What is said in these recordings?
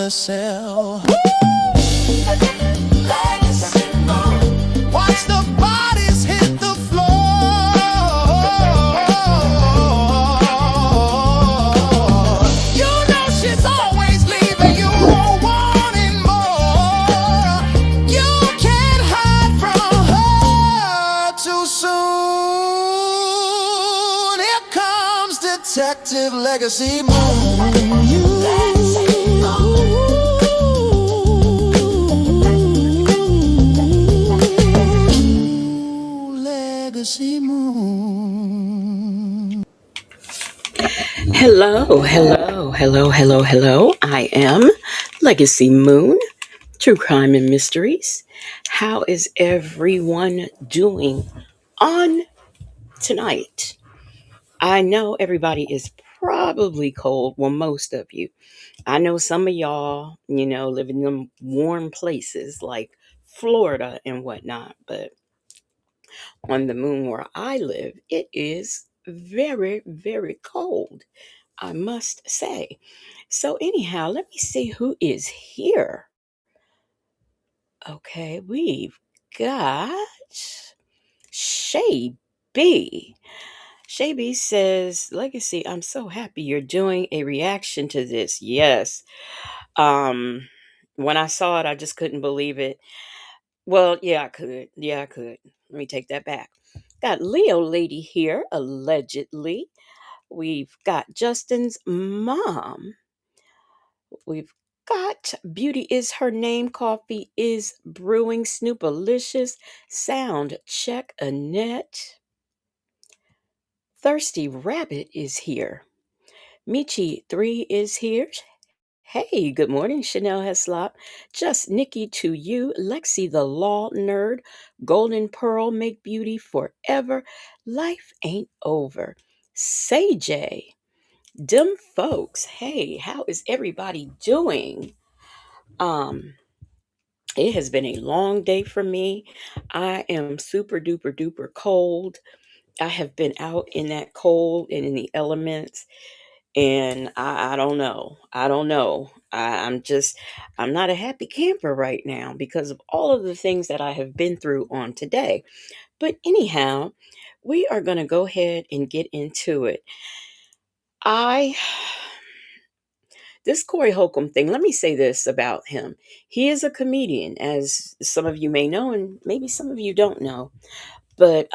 carousel. Watch the bodies hit the floor. You know she's always leaving you wanting more. You can't hide from her too soon. Here comes Detective Legacy Moon. Legacy Moon. Hello, hello, hello, hello, hello. I am Legacy Moon, True Crime and Mysteries. How is everyone doing on tonight? I know everybody is probably cold. Well, most of you. I know some of y'all, live in them warm places like Florida and whatnot, but on the moon where I live, it is very, very cold, I must say. So, anyhow, let me see who is here. Okay, we've got Shay B. Shay B says, Legacy, I'm so happy you're doing a reaction to this. Yes. Um, when I saw it, I just couldn't believe it. Well, yeah, I could. Yeah, I could. Let me take that back. Got Leo Lady here, allegedly. We've got Justin's mom. We've got Beauty is her name. Coffee is brewing. Snoopalicious. Sound check. Annette. Thirsty Rabbit is here. Michi 3 is here. Hey, good morning, Chanel Heslop. Just Nikki to you. Lexi the Law Nerd. Golden Pearl make beauty forever. Life ain't over. Say J. Dim folks. Hey, how is everybody doing? Um, it has been a long day for me. I am super duper duper cold. I have been out in that cold and in the elements, and I don't know. I don't know. I'm not a happy camper right now because of all of the things that I have been through on today. But anyhow, we are going to go ahead and get into it. I This Corey Holcomb thing, let me say this about him. He is a comedian, as some of you may know, and maybe some of you don't know. But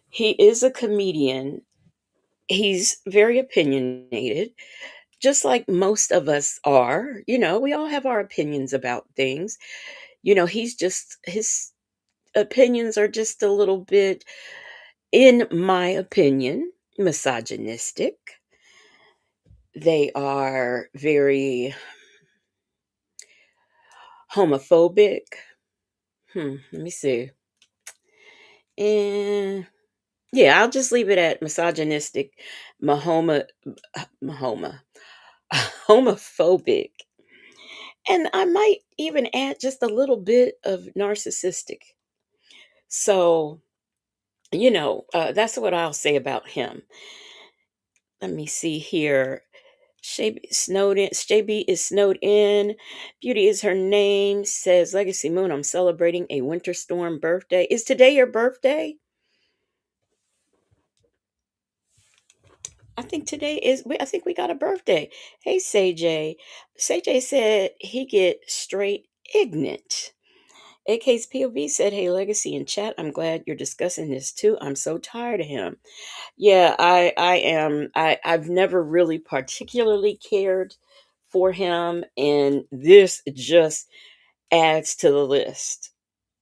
he is a comedian. He's very opinionated, just like most of us are. We all have our opinions about things. His opinions are just a little bit, in my opinion, misogynistic. They are very homophobic. Let me see. And yeah, I'll just leave it at misogynistic, mahoma, mahoma, homophobic. And I might even add just a little bit of narcissistic. So, that's what I'll say about him. Let me see here. Shay is snowed in. Beauty is her name. Says Legacy Moon, I'm celebrating a winter storm birthday. Is today your birthday? I think we got a birthday. Hey, Say J said he get straight ignorant. AK's POV said, hey, Legacy in chat, I'm glad you're discussing this too. I'm so tired of him. Yeah, I am. I've never really particularly cared for him, and this just adds to the list.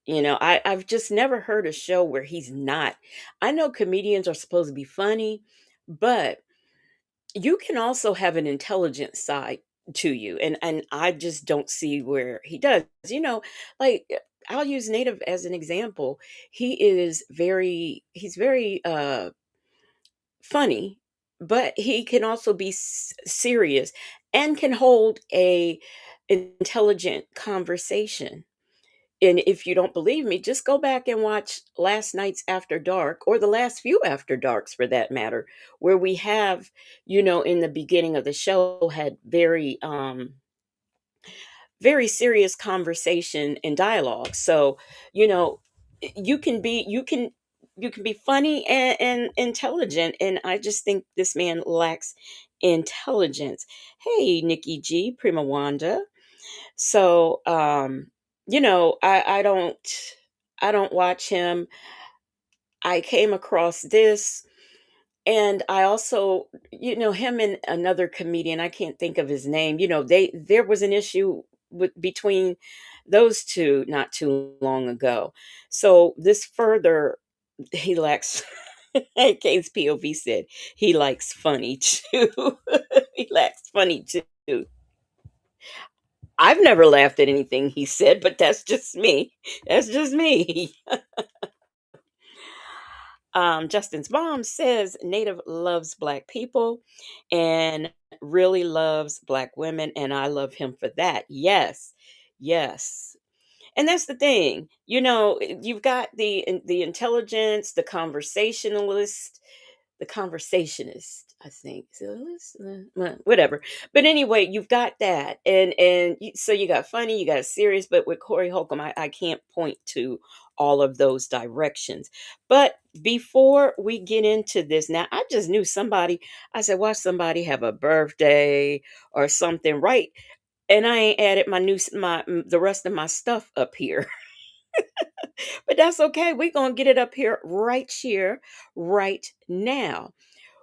I've just never heard a show where he's not. I know comedians are supposed to be funny, but you can also have an intelligent side to you, and I just don't see where he does. Like, I'll use Native as an example. He's very funny, but he can also be serious and can hold a intelligent conversation. And if you don't believe me, just go back and watch last night's After Dark, or the last few After Darks for that matter, where we have, in the beginning of the show, had very very serious conversation and dialogue. So, you know, you can be funny and intelligent, and I just think this man lacks intelligence. Hey, Nikki G, Prima Wanda. So, I don't watch him. I came across this, and I also, him and another comedian, I can't think of his name. There was an issue between those two not too long ago. So this further, he lacks. Kate's POV said he likes funny too. He lacks funny too. I've never laughed at anything he said, but that's just me. That's just me. Justin's mom says Native loves Black people and really loves Black women, and I love him for that. Yes, yes. And that's the thing. You've got the intelligence, the conversationist, I think. Whatever. But anyway, you've got that, so you got funny, you got serious. But with Corey Holcomb, I can't point to all of those directions. But before we get into this, now I just knew somebody. I said, watch somebody have a birthday or something, right? And I ain't added the rest of my stuff up here. But that's okay. We're gonna get it up here, right now.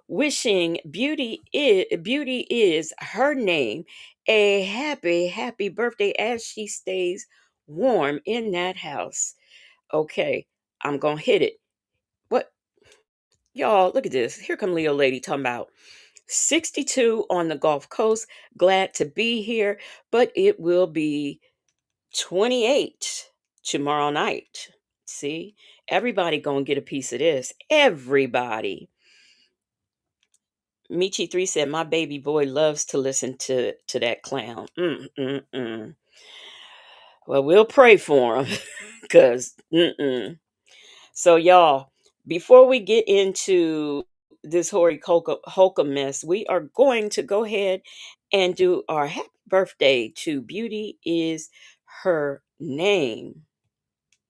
Wishing Beauty is her name a happy birthday as she stays warm in that house. Okay, I'm gonna hit it. What, y'all, look at this. Here come Leo lady talking about 62 on the Gulf Coast. Glad to be here, but it will be 28 tomorrow night. See, everybody gonna get a piece of this. Everybody. Michi 3 said, my baby boy loves to listen to that clown. Well, we'll pray for him. Because, So, y'all, before we get into this Hori Holcomb mess, we are going to go ahead and do our happy birthday to Beauty is her name.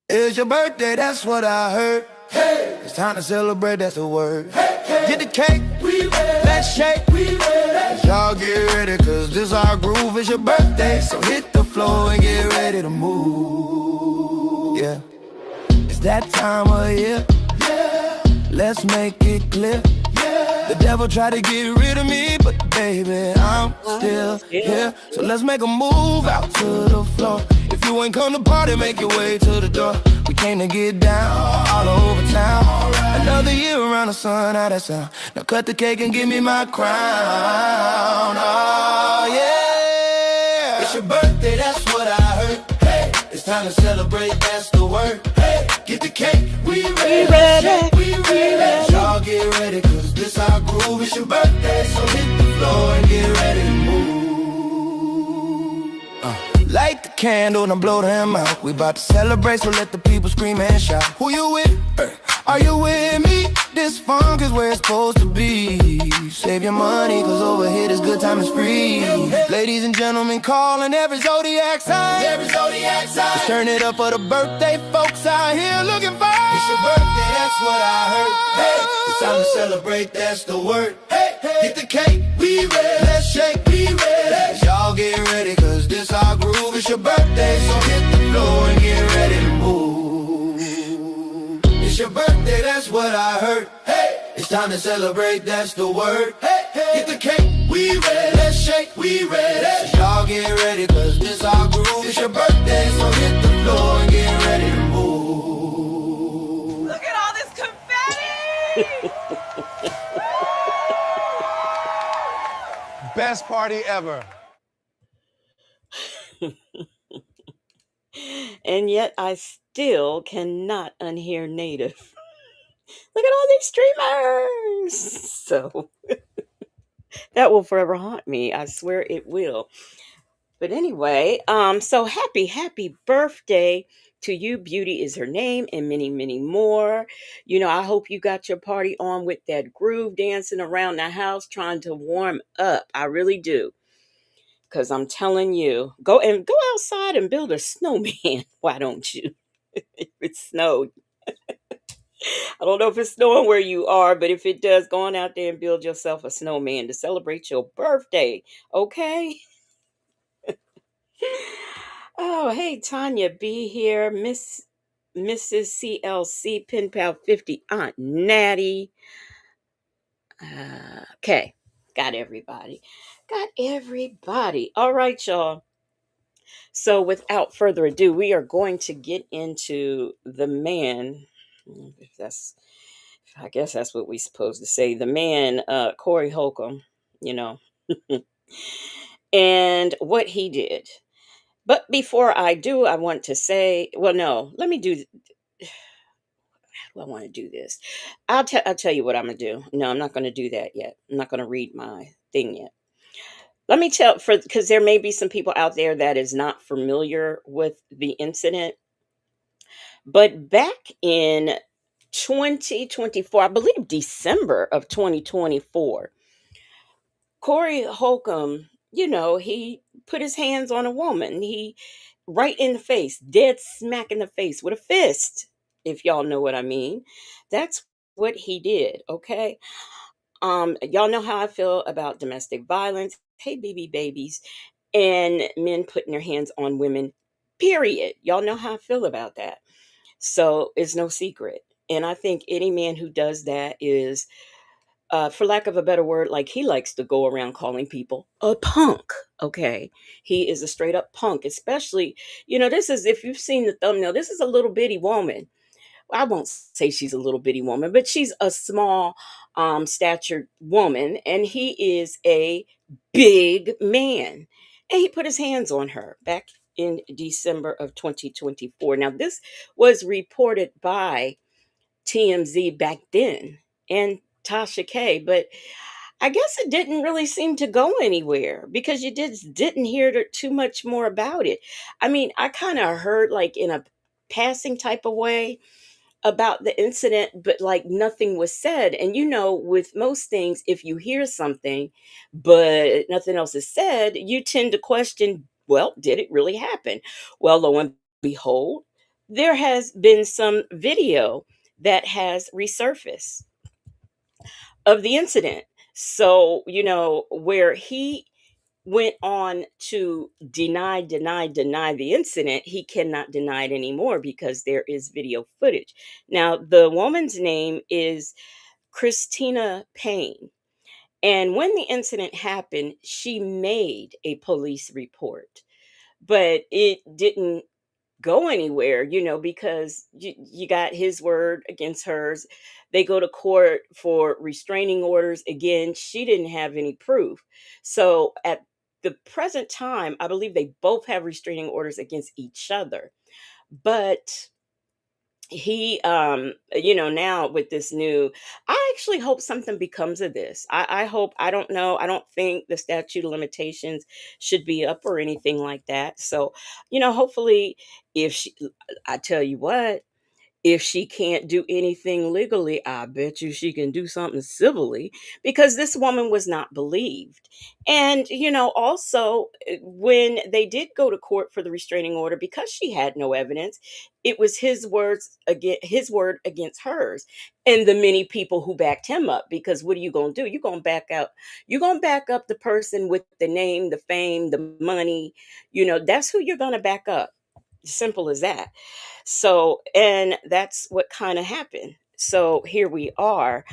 It's your birthday, that's what I heard. Hey, it's time to celebrate, that's the word. Hey, hey. Get the cake, we ready. Let's shake, we ready. Y'all get ready, cause this our groove. It's your birthday, so hit the floor and get ready to move. Yeah, it's that time of year. Yeah, let's make it clear. Yeah, the devil tried to get rid of me, but baby, I'm still here. So let's make a move out to the floor. If you ain't come to party, make your way to the door. We came to get down all over town. Another year around the sun, how that sound? Now cut the cake and give me my crown. Oh yeah, it's your birthday, that's what I heard. Hey, it's time to celebrate, that's the word. Hey, get the cake, we ready. We ready. Y'all get ready, cause this our groove. It's your birthday, so hit the floor and get ready to move. Light the candle and blow them out. We about to celebrate, so let the people scream and shout. Who you with? Are you with me? This funk is where it's supposed to be. Save your money, cause over here this good time is free. Ladies and gentlemen, calling every zodiac sign. Let's turn it up for the birthday folks out here looking fine. It's your birthday, that's what I heard. Hey, it's time to celebrate, that's the word. Hey, get the cake, we ready. Let's shake, we ready. Y'all get ready, cause this our groove. It's your birthday, so hit the floor and get ready to move. It's your birthday, that's what I heard. Hey, it's time to celebrate, that's the word. Hey, get the cake, we ready. Let's shake, we ready. So y'all get ready, cause this our groove. It's your birthday, so hit the floor and get ready to move. Look at all this confetti! Best party ever. And yet I still cannot unhear Native. Look at all these streamers. So that will forever haunt me. I swear it will. But anyway, so happy birthday to you. Beauty is her name, and many more. I hope you got your party on with that groove, dancing around the house, trying to warm up. I really do. Because I'm telling you, go outside and build a snowman. Why don't you? If it snowed. I don't know if it's snowing where you are, but if it does, go on out there and build yourself a snowman to celebrate your birthday. Okay? Oh, hey, Tanya B here, Mrs. CLC, Pen Pal 50, Aunt Natty. Okay, got everybody. Got everybody. All right, y'all. So, without further ado, we are going to get into the man. If that's, I guess that's what we're supposed to say. The man, Corey Holcomb, you know, and what he did. But before I do, I want to say, well, no, let me do. How do I want to do this? I'll tell you what I'm gonna do. No, I'm not gonna do that yet. I'm not gonna read my thing yet. Let me tell for because there may be some people out there that is not familiar with the incident. But back in 2024, I believe December of 2024, Corey Holcomb, he put his hands on a woman. He right in the face, dead smack in the face with a fist, if y'all know what I mean. That's what he did, okay? Y'all know how I feel about domestic violence. Hey, BB babies, and men putting their hands on women. Period. Y'all know how I feel about that. So it's no secret. And I think any man who does that is, for lack of a better word, like he likes to go around calling people a punk. Okay. He is a straight up punk, especially, this is, if you've seen the thumbnail, this is a little bitty woman. I won't say she's a little bitty woman, but she's a small statured woman, and he is a big man. And he put his hands on her back in December of 2024. Now, this was reported by TMZ back then and Tasha K, but I guess it didn't really seem to go anywhere because you didn't hear too much more about it. I mean, I kind of heard like in a passing type of way about the incident, but like nothing was said. And with most things, if you hear something, but nothing else is said, you tend to question, well, did it really happen? Well, lo and behold, there has been some video that has resurfaced of the incident. So, where he went on to deny the incident, he cannot deny it anymore because there is video footage. Now, the woman's name is Christina Payne. And when the incident happened, she made a police report, but it didn't go anywhere, because you got his word against hers. They go to court for restraining orders. Again, she didn't have any proof. So at the present time, I believe they both have restraining orders against each other. But he now with this new, I actually hope something becomes of this. I hope, I don't know, I don't think the statute of limitations should be up or anything like that. So hopefully, if she, I tell you what, if she can't do anything legally, I bet you she can do something civilly, because this woman was not believed. And, also, when they did go to court for the restraining order, because she had no evidence, it was his word against hers, and the many people who backed him up. Because what are you going to do? You're going to back up the person with the name, the fame, the money. That's who you're going to back up. Simple as that. So, and that's what kind of happened. So here we are.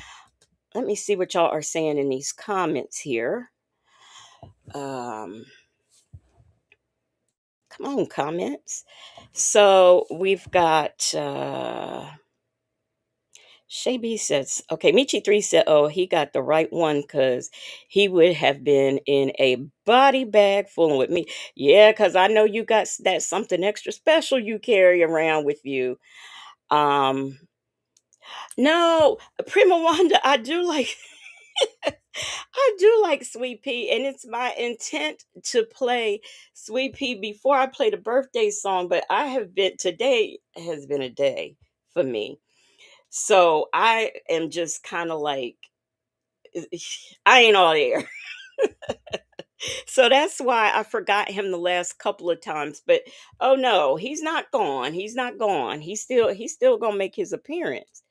Let me see what y'all are saying in these comments here. Um, Come on, comments. So we've got Shay B says, okay, Michi3 said, oh, he got the right one because he would have been in a body bag fooling with me. Yeah, because I know you got that something extra special you carry around with you. Um, No, Prima Wanda, I do like Sweet Pea, and it's my intent to play Sweet Pea before I play the birthday song, but today has been a day for me. So I am just kind of like, I ain't all there. So that's why I forgot him the last couple of times. But oh no, he's not gone. He's not gone. He's still gonna make his appearance.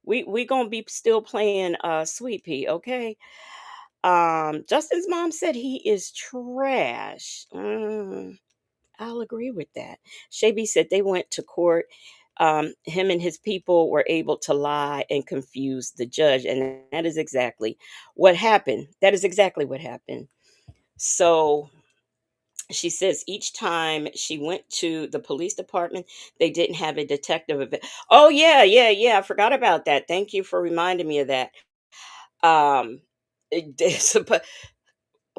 We gonna be still playing Sweet Pea, okay? Justin's mom said he is trash. I'll agree with that. Shaby said they went to court. Him and his people were able to lie and confuse the judge, and that is exactly what happened. That is exactly what happened. So she says each time she went to the police department, they didn't have a detective. Oh yeah, yeah, yeah. I forgot about that. Thank you for reminding me of that. Um,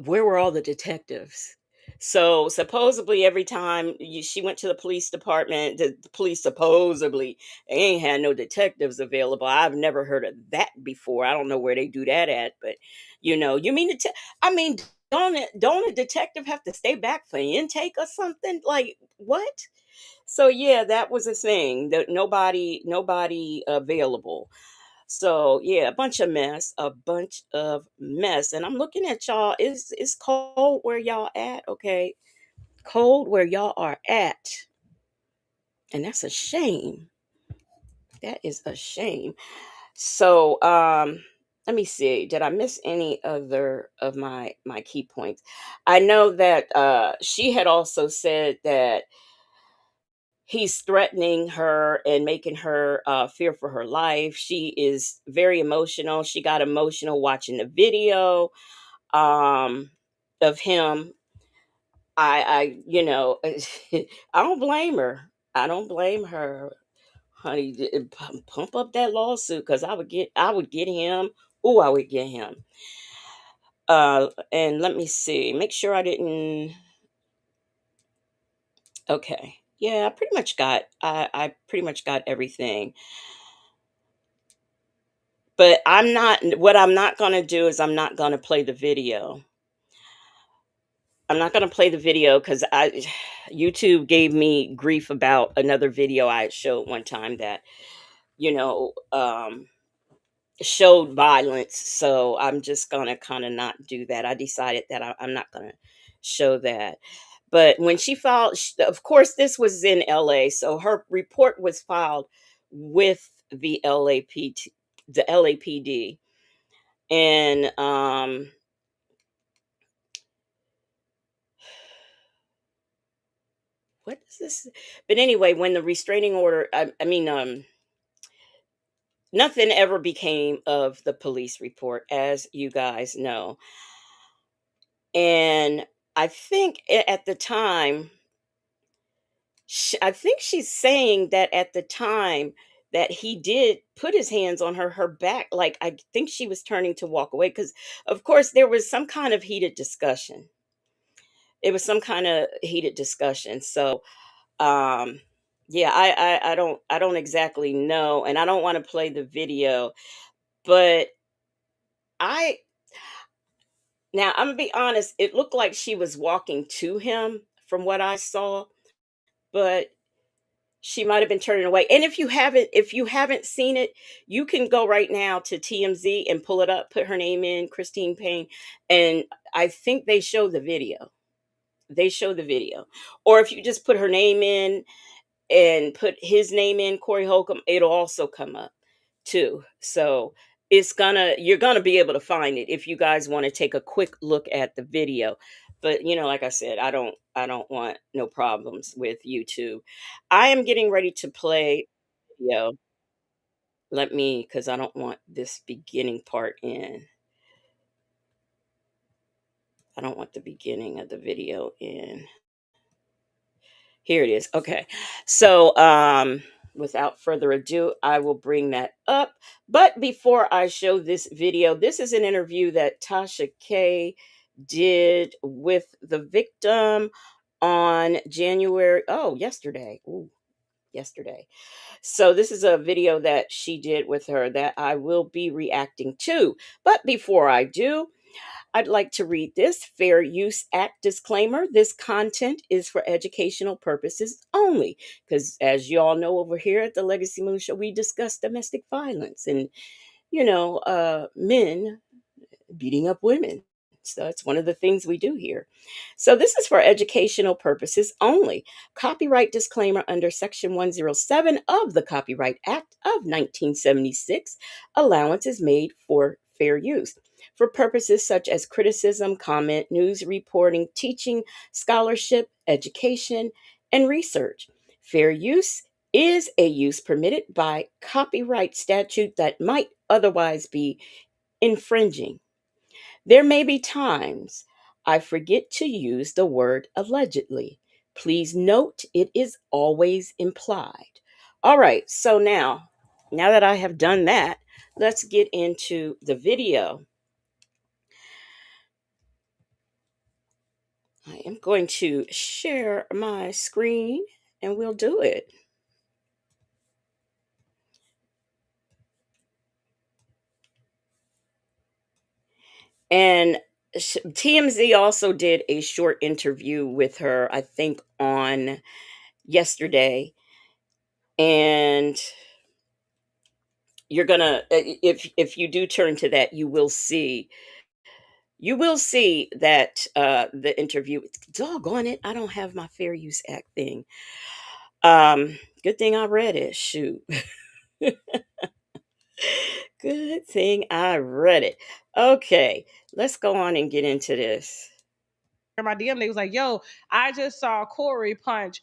where were all the detectives? So supposedly every time she went to the police department, the police supposedly they ain't had no detectives available. I've never heard of that before. I don't know where they do that at, but you mean I mean, don't a detective have to stay back for intake or something? Like what? So yeah, that was a thing that nobody available. So yeah, a bunch of mess. And I'm looking at y'all. It's cold where y'all at, okay? Cold where y'all are at. And that's a shame. That is a shame. So let me see. Did I miss any other of my key points? I know that she had also said that he's threatening her and making her fear for her life. She is very emotional. She got emotional watching the video um of him. I I don't blame her. I don't blame her, honey. Pump up that lawsuit because I would get him. Oh, I would get him. And let me see. Make sure I didn't. Okay. Yeah, I pretty much got everything. But I'm not gonna do is I'm not gonna play the video. I'm not gonna play the video because I YouTube gave me grief about another video I had showed one time that, you know, showed violence. So I'm just gonna kind of not do that. I decided that I'm not gonna show that. But when she filed, of course, this was in LA, so her report was filed with the LAPD, and what is this? But anyway, when the restraining order, I mean, nothing ever became of the police report, as you guys know. And I think at the time, I think she's saying that at the time that he did put his hands on her back, like I think she was turning to walk away because, of course, there was some kind of heated discussion. It was some kind of heated discussion. So um yeah, I don't exactly know, and I don't want to play the video, but I now I'm gonna be honest, it looked like she was walking to him from what I saw, but she might have been turning away. And if you haven't seen it, you can go right now to TMZ and pull it up, put her name in, Christine Payne, and I think they show the video. They show the video. Or if you just put her name in and put his name in, Corey Holcomb, it'll also come up too. So you're gonna be able to find it if you guys want to take a quick look at the video. But like I said, I don't want no problems with YouTube. I am getting ready to play video. Let me, because I don't want this beginning part in. I don't want the beginning of the video in. Here it is. Okay. So, without further ado, I will bring that up. But before I show this video, this is an interview that Tasha K did with the victim on yesterday. Ooh, yesterday. So, this is a video that she did with her that I will be reacting to. But before I do, I'd like to read this Fair Use Act disclaimer. This content is for educational purposes only. Because, as you all know, over here at the Legacy Moon Show, we discuss domestic violence and, men beating up women. So it's one of the things we do here. So this is for educational purposes only. Copyright disclaimer under Section 107 of the Copyright Act of 1976. Allowance is made for fair use for purposes such as criticism, comment, news reporting, teaching, scholarship, education, and research. Fair use is a use permitted by copyright statute that might otherwise be infringing. There may be times I forget to use the word allegedly. Please note it is always implied. All right, so now that I have done that, let's get into the video. I am going to share my screen and we'll do it. And TMZ also did a short interview with her, I think, on yesterday. And you're gonna, if you do turn to that, you will see that the interview. Doggone it, I don't have my Fair Use Act thing. Good thing I read it. Shoot. Good thing I read it. Okay, let's go on and get into this. my DM. They was like, "Yo, I just saw Corey punch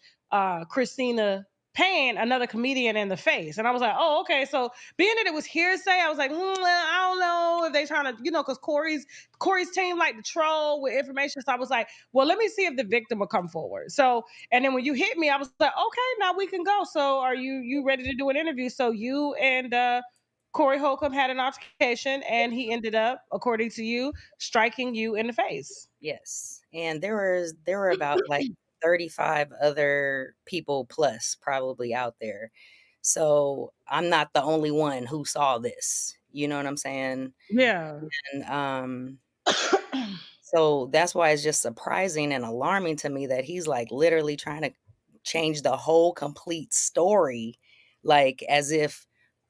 Christina Payne, another comedian, in the face," and I was like, "Oh, okay." So being that it was hearsay, I was like, I don't know if they trying to, because Corey's team like to troll with information. So I was like, well, let me see if the victim will come forward. So and then when you hit me, I was like, okay, now we can go. So are you ready to do an interview? So you and Corey Holcomb had an altercation, and he ended up, according to you, striking you in the face. Yes, and there were about like 35 other people plus probably out there. So I'm not the only one who saw this. You know what I'm saying? Yeah. And so that's why it's just surprising and alarming to me that he's like literally trying to change the whole complete story, like as if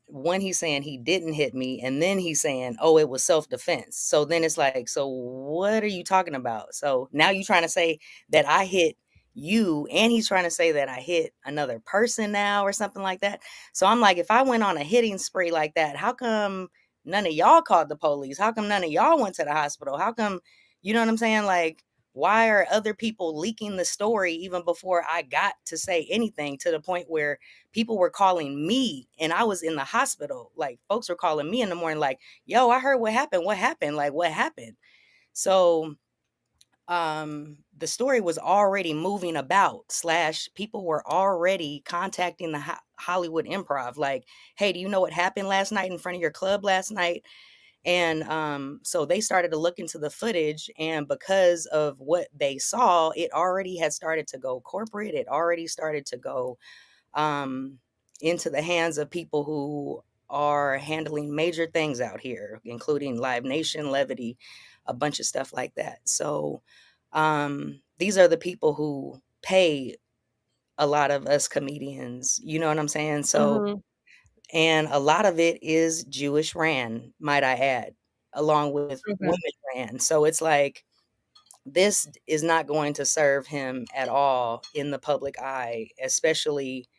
when he's saying he didn't hit me and then he's saying, oh, it was self-defense. So then it's like, so what are you talking about? So now you're trying to say that I hit you and he's trying to say that I hit another person now or something like that. So I'm like, if I went on a hitting spree like that, how come none of y'all called the police? How come none of y'all went to the hospital? How come, you know what I'm saying? Like, why are other people leaking the story even before I got to say anything, to the point where people were calling me and I was in the hospital? Like, folks were calling me in the morning, like, yo, I heard what happened. What happened? Like, what happened? So the story was already moving about, slash people were already contacting the Hollywood Improv, like, hey, do you know what happened last night in front of your club last night? And so they started to look into the footage, and because of what they saw, it already had started to go corporate. It already started to go into the hands of people who are handling major things out here, including Live Nation, Levity, a bunch of stuff like that. So these are the people who pay a lot of us comedians, you know what I'm saying? So, Mhm. and a lot of it is Jewish ran, might I add, along with Okay. women ran. So it's like, this is not going to serve him at all in the public eye, especially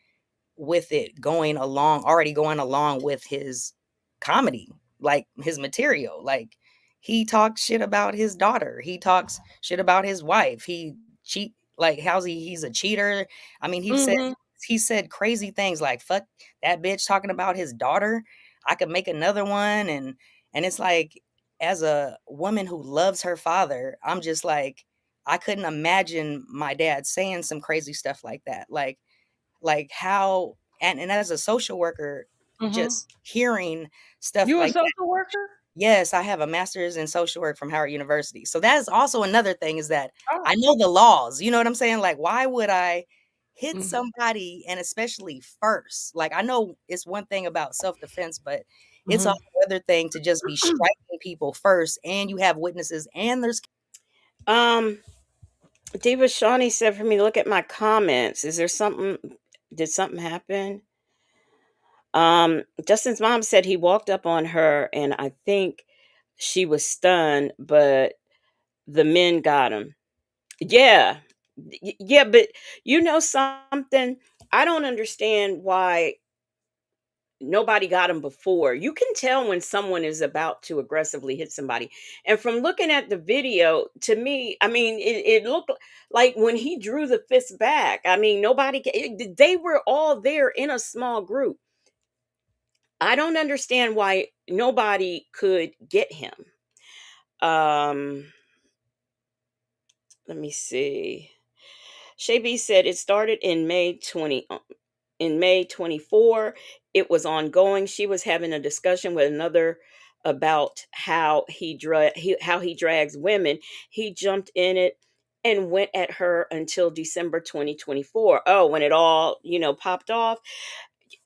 with it already going along with his comedy, like his material. Like, he talks shit about his daughter. He talks shit about his wife. He cheat, like, he's a cheater. I mean, Mhm. he said crazy things like, fuck that bitch, talking about his daughter. I could make another one. And it's like, as a woman who loves her father, I'm just like, I couldn't imagine my dad saying some crazy stuff like that. Like how, and as a social worker, Mhm. just hearing stuff You a like that. social worker? Yes, I have a master's in social work from Howard University. So that is also another thing, is that Oh. I know the laws. You know what I'm saying? Like, why would I hit Mhm. somebody, and especially first? Like, I know it's one thing about self-defense, but it's a Mhm. whole other thing to just be striking people first, and you have witnesses, and there's Um, Diva Shawnee said for me to look at my comments. Is there something? Did something happen? Justin's mom said he walked up on her, and I think she was stunned, but the men got him. Yeah. Yeah, but you know something? I don't understand why nobody got him before. You can tell when someone is about to aggressively hit somebody. And from looking at the video, to me, I mean, it looked like when he drew the fist back, I mean, they were all there in a small group. I don't understand why nobody could get him. Um, Let me see. Shay B said it started in May 24. It was ongoing. She was having a discussion with another about how he drags women. He jumped in it and went at her until December 2024. Oh, when it all, popped off.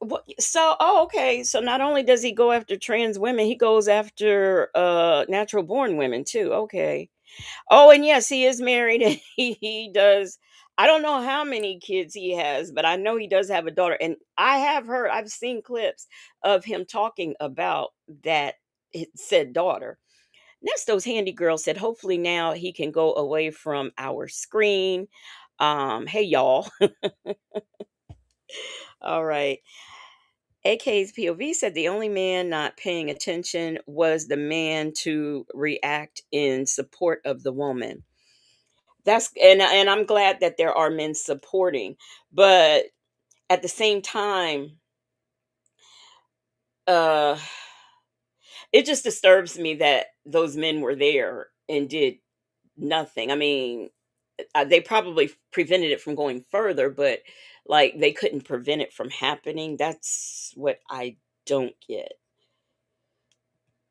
Okay. So not only does he go after trans women, he goes after natural born women too. Okay. Oh, and yes, he is married and he does. I don't know how many kids he has, but I know he does have a daughter. And I've seen clips of him talking about that said daughter. Nesto's handy girl said, hopefully now he can go away from our screen. Hey y'all. All right. AK's POV said the only man not paying attention was the man to react in support of the woman. And I'm glad that there are men supporting, but at the same time, uh it just disturbs me that those men were there and did nothing. I mean, they probably prevented it from going further, but like they couldn't prevent it from happening. That's what I don't get.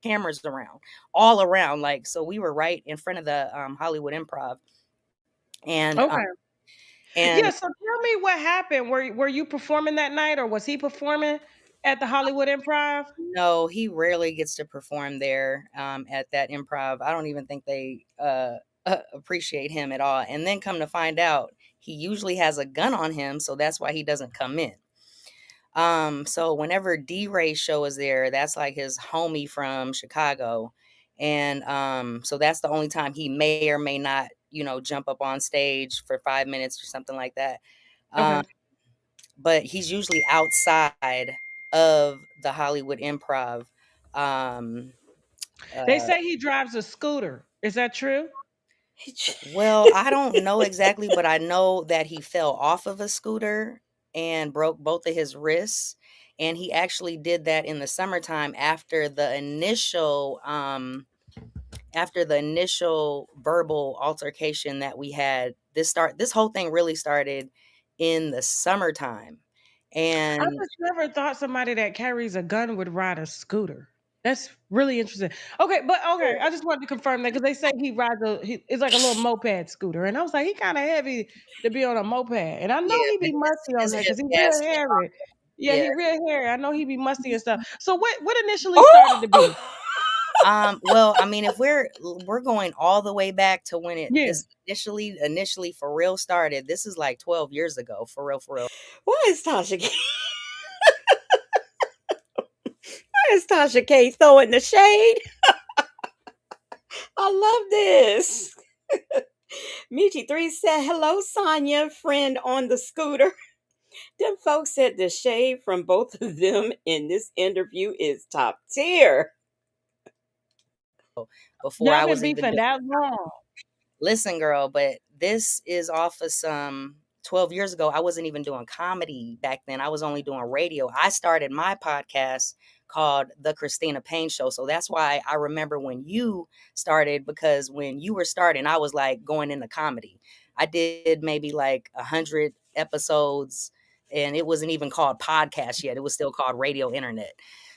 Cameras around, all around. Like, so we were right in front of the Hollywood Improv, and Okay. Yeah. and So tell me what happened. Were you performing that night, or was he performing at the Hollywood Improv? no, he rarely gets to perform there at that improv. I don't even think they appreciate him at all. And then come to find out, he usually has a gun on him, so that's why he doesn't come in. So whenever D Ray's show is there, that's like his homie from Chicago. And so that's the only time he may or may not, jump up on stage for 5 minutes or something like that. Um, Okay. but he's usually outside of the Hollywood Improv. Um, They uh, say he drives a scooter. Is that true? well, I don't know exactly, but I know that he fell off of a scooter and broke both of his wrists. And he actually did that in the summertime after the initial verbal altercation that we had. This whole thing really started in the summertime. I And just never thought somebody that carries a gun would ride a scooter. That's really interesting. Okay, but okay, I just wanted to confirm that because they say it's like a little moped scooter, and I was like, he kind of heavy to be on a moped, and I know yeah, he but be musty on his that hip because he real gas went hairy. off. Yeah, Yeah. he real hairy. I know he be musty and stuff. So what initially started Oh! the beef? Well, I mean, if we're going all the way back to when Yeah. this initially for real started, this is like 12 years ago, for real, for real. Why is why is Tasha K throwing the shade? I love this. Michi3 said, hello, Sonia, friend on the scooter. Them folks said the shade from both of them in this interview is top tier. Before Y'all I been was even beefing doing that long. Listen, girl, but this is off of some 12 years ago. I wasn't even doing comedy back then. I was only doing radio. I started my podcast called The Cristina Payne Show. So that's why I remember when you started, because when you were starting, I was like going into comedy. I did maybe like 100 episodes, and it wasn't even called podcast yet. It was still called Radio Internet.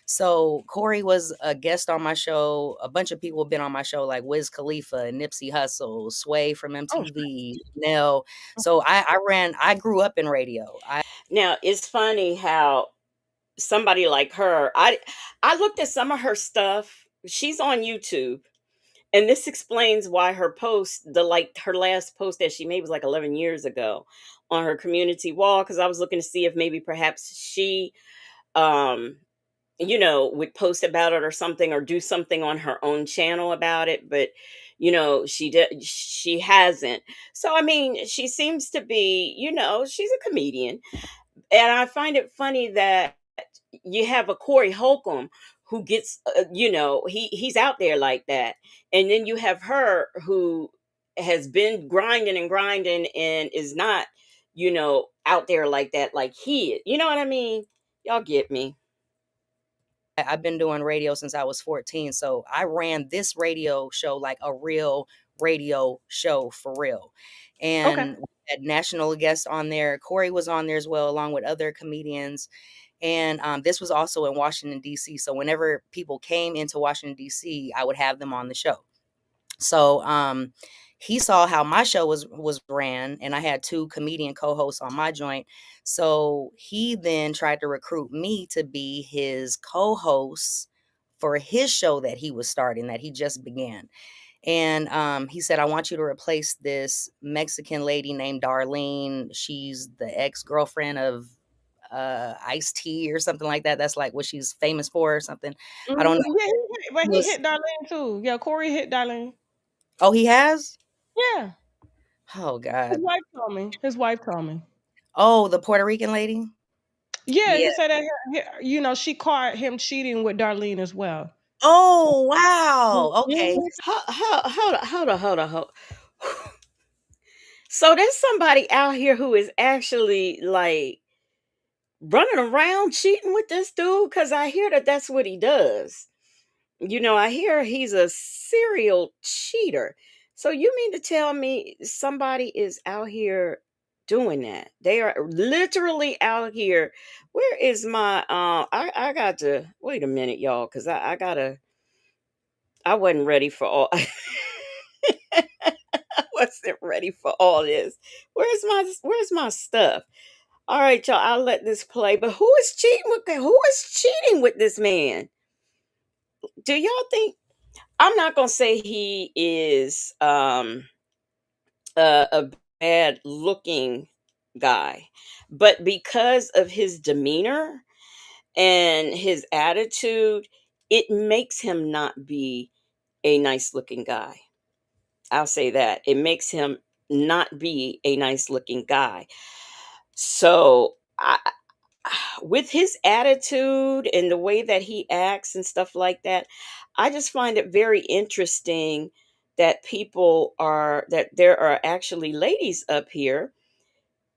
So Corey was a guest on my show. A bunch of people have been on my show, like Wiz Khalifa, Nipsey Hussle, Sway from Oh, MTV, Nell. So I grew up in radio. Now, it's funny how somebody like her, I looked at some of her stuff. She's on YouTube. And this explains why her post, her last post that she made was like 11 years ago on her community wall. Cause I was looking to see if maybe perhaps she um would post about it or something, or do something on her own channel about it, but she hasn't. So I mean, she seems to be, she's a comedian, and I find it funny that you have a Corey Holcomb who gets, he's out there like that, and then you have her who has been grinding and grinding and is not, out there like that, like he is. You know what I mean? Y'all get me? I've been doing radio since I was 14. So I ran this radio show like a real radio show for real. Okay. And we had national guests on there. Corey was on there as well, along with other comedians. And this was also in Washington, D.C. So whenever people came into Washington, D.C., I would have them on the show. So he saw how my show was ran, and I had 2 comedian co-hosts on my joint. So he then tried to recruit me to be his co-host for his show that he was starting, that he just began. And he said, I want you to replace this Mexican lady named Darlene. She's the ex-girlfriend of Ice-T or something like that. That's like what she's famous for or something. I don't Yeah, but know. he hit Darlene too. Yeah, Corey hit Darlene. Oh, he has? Yeah, Oh his God. wife told me. His wife told me. Oh, the Puerto Rican lady? Yeah, Yeah. he said that she caught him cheating with Darlene as well. Oh, wow. Okay. Mhm. Hold on. So there's somebody out here who is actually like running around cheating with this dude, because I hear that that's what he does. I hear he's a serial cheater. So you mean to tell me somebody is out here doing that? They are literally out here. Where is my I got to wait a minute, y'all, because I wasn't ready for all I wasn't ready for all this. Where's my stuff? All right, y'all, I'll let this play. But who is cheating with this man? Do y'all think? I'm not gonna say he is a bad looking guy, but because of his demeanor and his attitude, it makes him not be a nice looking guy. I'll say that. It makes him not be a nice looking guy. So with his attitude and the way that he acts and stuff like that, I just find it very interesting that there are actually ladies up here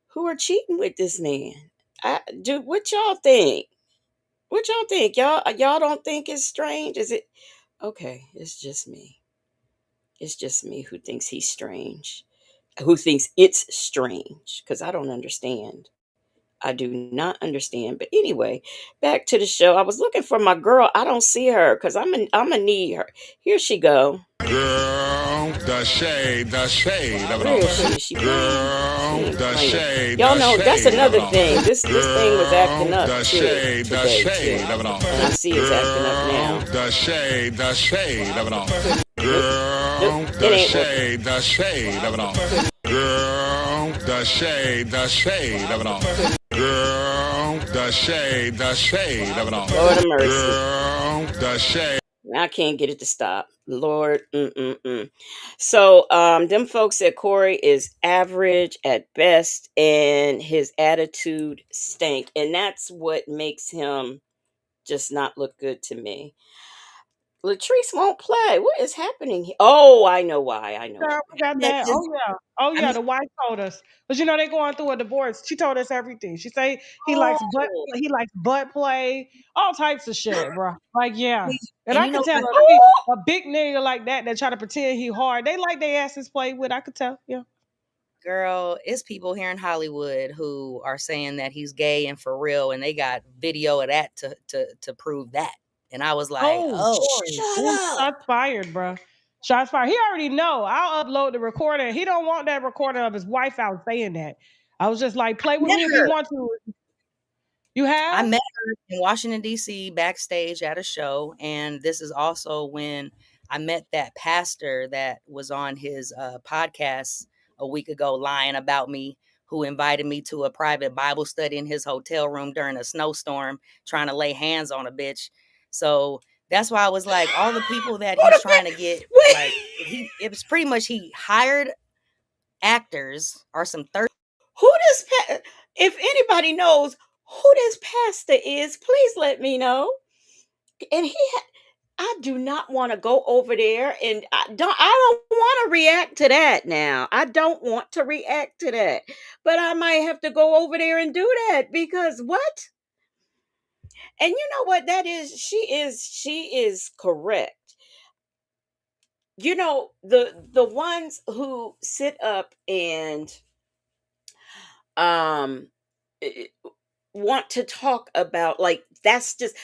who are cheating with this man. What y'all think? What y'all think? Y'all don't think it's strange? Is it okay? It's just me. It's just me who thinks he's strange. Who thinks it's strange? Because I don't understand. I do not understand. But anyway, back to the show. I was looking for my girl. I don't see her because I'm gonna need her. Here she go. Girl, the shade of it Where all. is she? Is she playing? Girl, She ain't the playing. shade, Y'all the know that's shade of another it all. thing. This thing was acting Girl, up the too shade today too, of it all. and I see it's acting up now. The shade of it all. Nope, Girl, it ain't working. the shade of it all. Girl, the shade of it all. Girl, the shade of it all. Lord of mercy. Girl, the shade. I can't get it to stop. Lord, So, them folks said Corey is average at best, and his attitude stank, and that's what makes him just not look good to me. Latrice won't play. What is happening here? Oh, I know why. I know Girl, why. we got That that. is, Oh I yeah. mean, The wife told us, but they going through a divorce. She told us everything. She say oh, he likes butt play, all types of shit, bro. Like yeah, and and I you could know tell what? a big nigga like that try to pretend he hard. They like their asses played with. I could tell. Yeah. Girl, it's people here in Hollywood who are saying that he's gay and for real, and they got video of that to prove that. And I was like, Oh, oh, Corey. Shut Ooh, up. shots fired, bro. Shots fired. He already know. I'll upload the recording. He don't want that recording of his wife out saying that. I was just like, play with met me if you her. want to. You I have? met her in Washington, D.C. backstage at a show. And this is also when I met that pastor that was on his podcast a week ago lying about me who invited me to a private Bible study in his hotel room during a snowstorm, trying to lay hands on a bitch. So that's why I was like, all the people that he's trying to get, like, it was pretty much he hired actors or some third. Who does if anybody knows who this pastor is, please let me know. And I do not want to go over there, and I don't want to react to that now. I don't want to react to that. But I might have to go over there and do that because what? And you know what that is? She is correct. You know, the ones who sit up and um eh, want to talk about, like, that's just,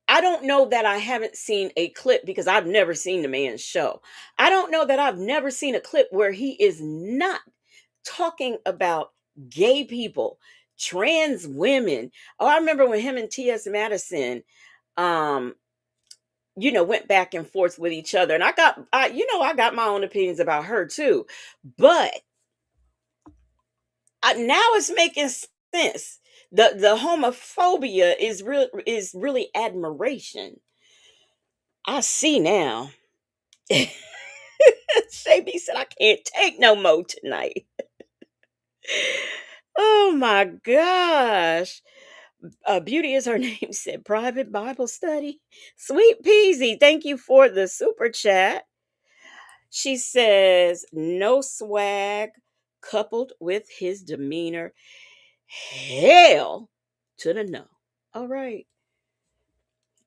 I don't know that I haven't seen a clip because I've never seen the man's show. I don't know that I've never seen a clip where he is not talking about gay people, trans women. Oh, I remember when him and T.S. Madison um went back and forth with each other, and I got my own opinions about her too. But now it's making sense. The homophobia is really admiration. I see now. Shabby said, I can't take no more tonight. Oh my gosh. Beauty is her name, said private Bible study. Sweet Peasy, thank you for the super chat. She says, no swag coupled with his demeanor. Hell to the no. All right.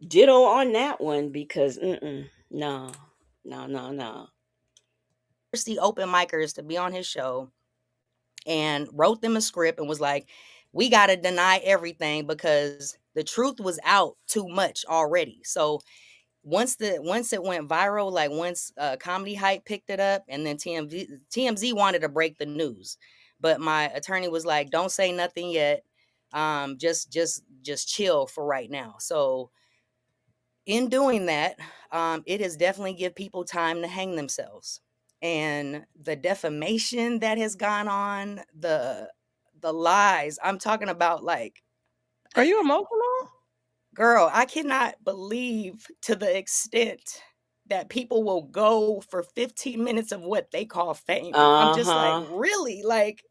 Ditto on that one because, no, no, no, no. The open micers to be on his show and wrote them a script and was like, we got to deny everything because the truth was out too much already. So once it went viral, like once Comedy Hype picked it up, and then TMZ wanted to break the news, but my attorney was like, don't say nothing yet, just chill for right now. So in doing that, it has definitely give people time to hang themselves. And the defamation that has gone on, the lies, I'm talking about, like, Are you emotional? girl, I cannot believe to the extent that people will go for 15 minutes of what they call fame. I'm just like, Uh-huh. really? Like,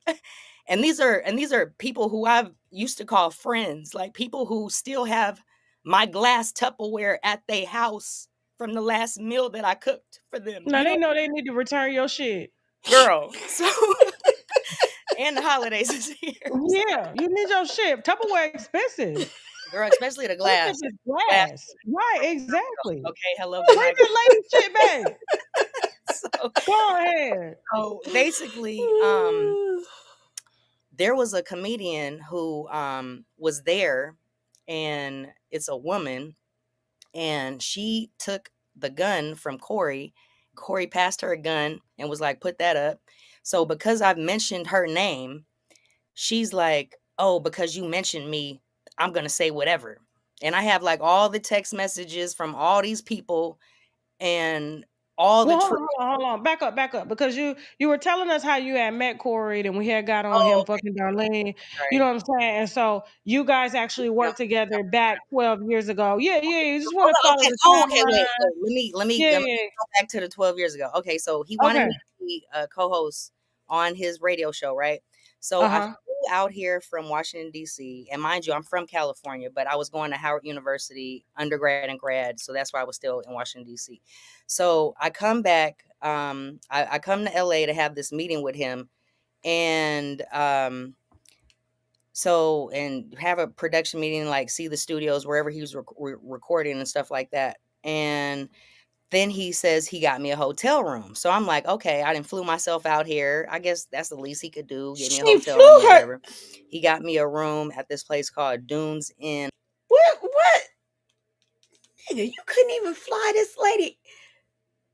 and these are people who I've used to call friends, like people who still have my glass Tupperware at their house from the last meal that I cooked for them. Now You they know, know they need to return your shit. girl. So and the holidays is here. Yeah, you need your shit. Tupperware expensive. Girl, especially the That shit glass. is Glass. glass. Right, exactly. Okay, hello, good Bring night. that lady shit back. So, Go ahead. so basically, there was a comedian who was there, and it's a woman, and she took the gun from Corey. Corey passed her a gun and was like, put that up. So because I've mentioned her name, she's like, oh, because you mentioned me, I'm gonna say whatever. And I have like all the text messages from all these people and all the Well, truth. hold on. Back up, because you were telling us how you had met Corey, and we had got on Oh, him okay, fucking Darlene. You right. know what I'm saying? And so you guys actually worked together back 12 years ago. Yeah, yeah. You just want to follow Okay. the Oh, okay. Wait. timeline. Let Yeah, me yeah. go back to the 12 years ago. Okay, so he wanted Okay. me to be a co-host on his radio show, right? So I Uh-huh. flew out here from Washington D.C. and mind you, I'm from California, but I was going to Howard University, undergrad and grad, so that's why I was still in Washington D.C. So I come back. I come to L.A. to have this meeting with him, and so and have a production meeting, like see the studios wherever he was recording and stuff like that. And then he says he got me a hotel room. So I'm like, okay, I didn't flew myself out here. I guess that's the least he could do, get me a She hotel room flew or her. whatever. He got me a room at this place called Dunes Inn. What? Nigga, you couldn't even fly this lady.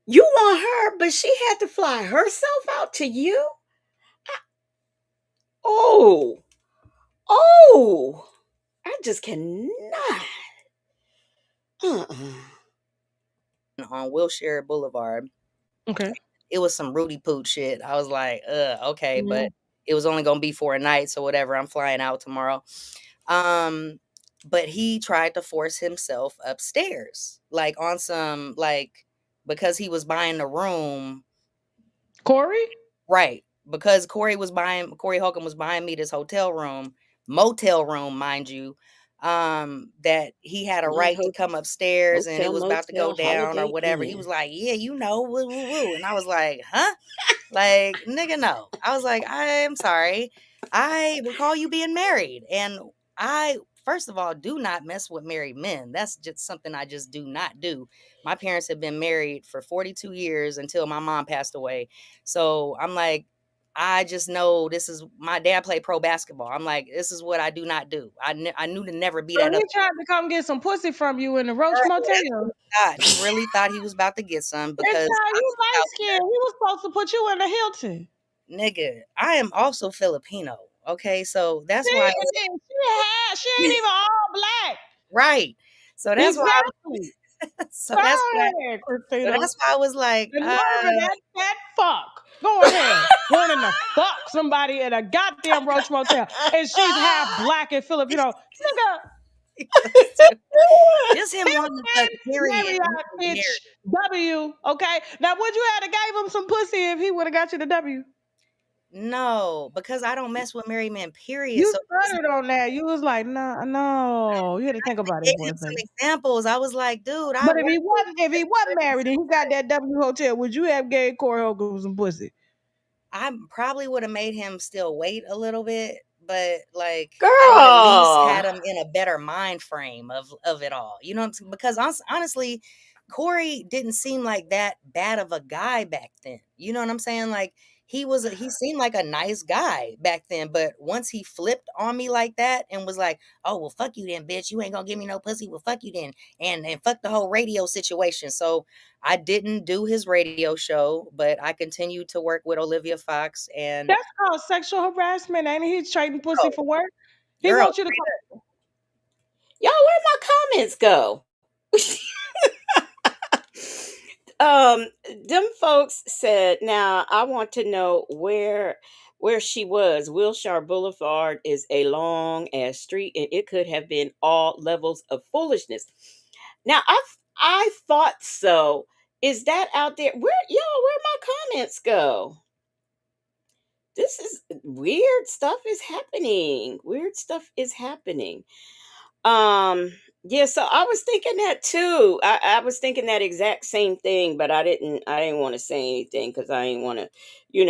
You want her, but she had to fly herself out to you? Oh. Oh. I just cannot. Uh-uh. On Wilshire Boulevard. Okay. It was some Rudy Poot shit. I was like, okay, but it was only gonna be for a night, so whatever. I'm flying out tomorrow. Um, but he tried to force himself upstairs, like on some like because he was buying the room. Corey? Right. Because Corey Holcomb was buying me this hotel room, motel room, mind you, that he had a Not right to come upstairs and it hotel, was about to go motel, down or Holiday whatever. He was Inn. like, yeah, woo, woo, woo. And I was like, huh? Like, nigga, no. I was like, I'm sorry. I recall you being married. And I, first of all, do not mess with married men. That's just something I just do not do. My parents have been married for 42 years until my mom passed away. So I'm like, I just know this is my dad played pro basketball. I'm like, this is what I do not do. I knew to never be So that he up. tried to come get some pussy from you in the Roach Girl, Motel. that's what he thought. He really thought he was about to get some And because child, I you was light about skinned. He was supposed to put you in the Hilton. nigga. I am also Filipino. Okay, so that's She, why she ain't even all black. right. So that's why Exactly. so Go that's why ahead, so Christina. that's why I was like, The nerve of that fuck. Go ahead. Wanting to fuck somebody in a goddamn Roach Motel. And she's half black and Filipino. Nigga, just him wanting to fuck period. Marriott, bitch. W. Okay. Now, would you have gave him some pussy if he would have got you the W? No, because I don't mess with married men, period. You So stuttered on that. You was like, no, no. You had to think about it gave for him a some second. examples. I was like, dude, I But work if he wasn't married and he got that W hotel, would you have gave Corey Holcomb some pussy? I probably would have made him still wait a little bit, but like I would at least had Girl. him in a better mind frame of it all. You know, because honestly, Corey didn't seem like that bad of a guy back then. You know what I'm saying? Like he seemed like a nice guy back then, but once he flipped on me like that and was like, "Oh, well fuck you then, bitch. You ain't going to give me no pussy. Well fuck you then." And fuck the whole radio situation. So I didn't do his radio show, but I continued to work with Olivia Fox and That's called sexual harassment, ain't he? He's trading pussy oh, for work. He girl, wants you to come. Y'all, where my comments go? um, them folks said, now I want to know where she was. Wilshire Boulevard is a long ass street, and it could have been all levels of foolishness. Now I thought so. Is that out there? Where my comments go? This is weird stuff is happening. Weird stuff is happening. Um, yeah, so I was thinking that too. I was thinking that exact same thing, but I didn't want to say anything because I didn't want to,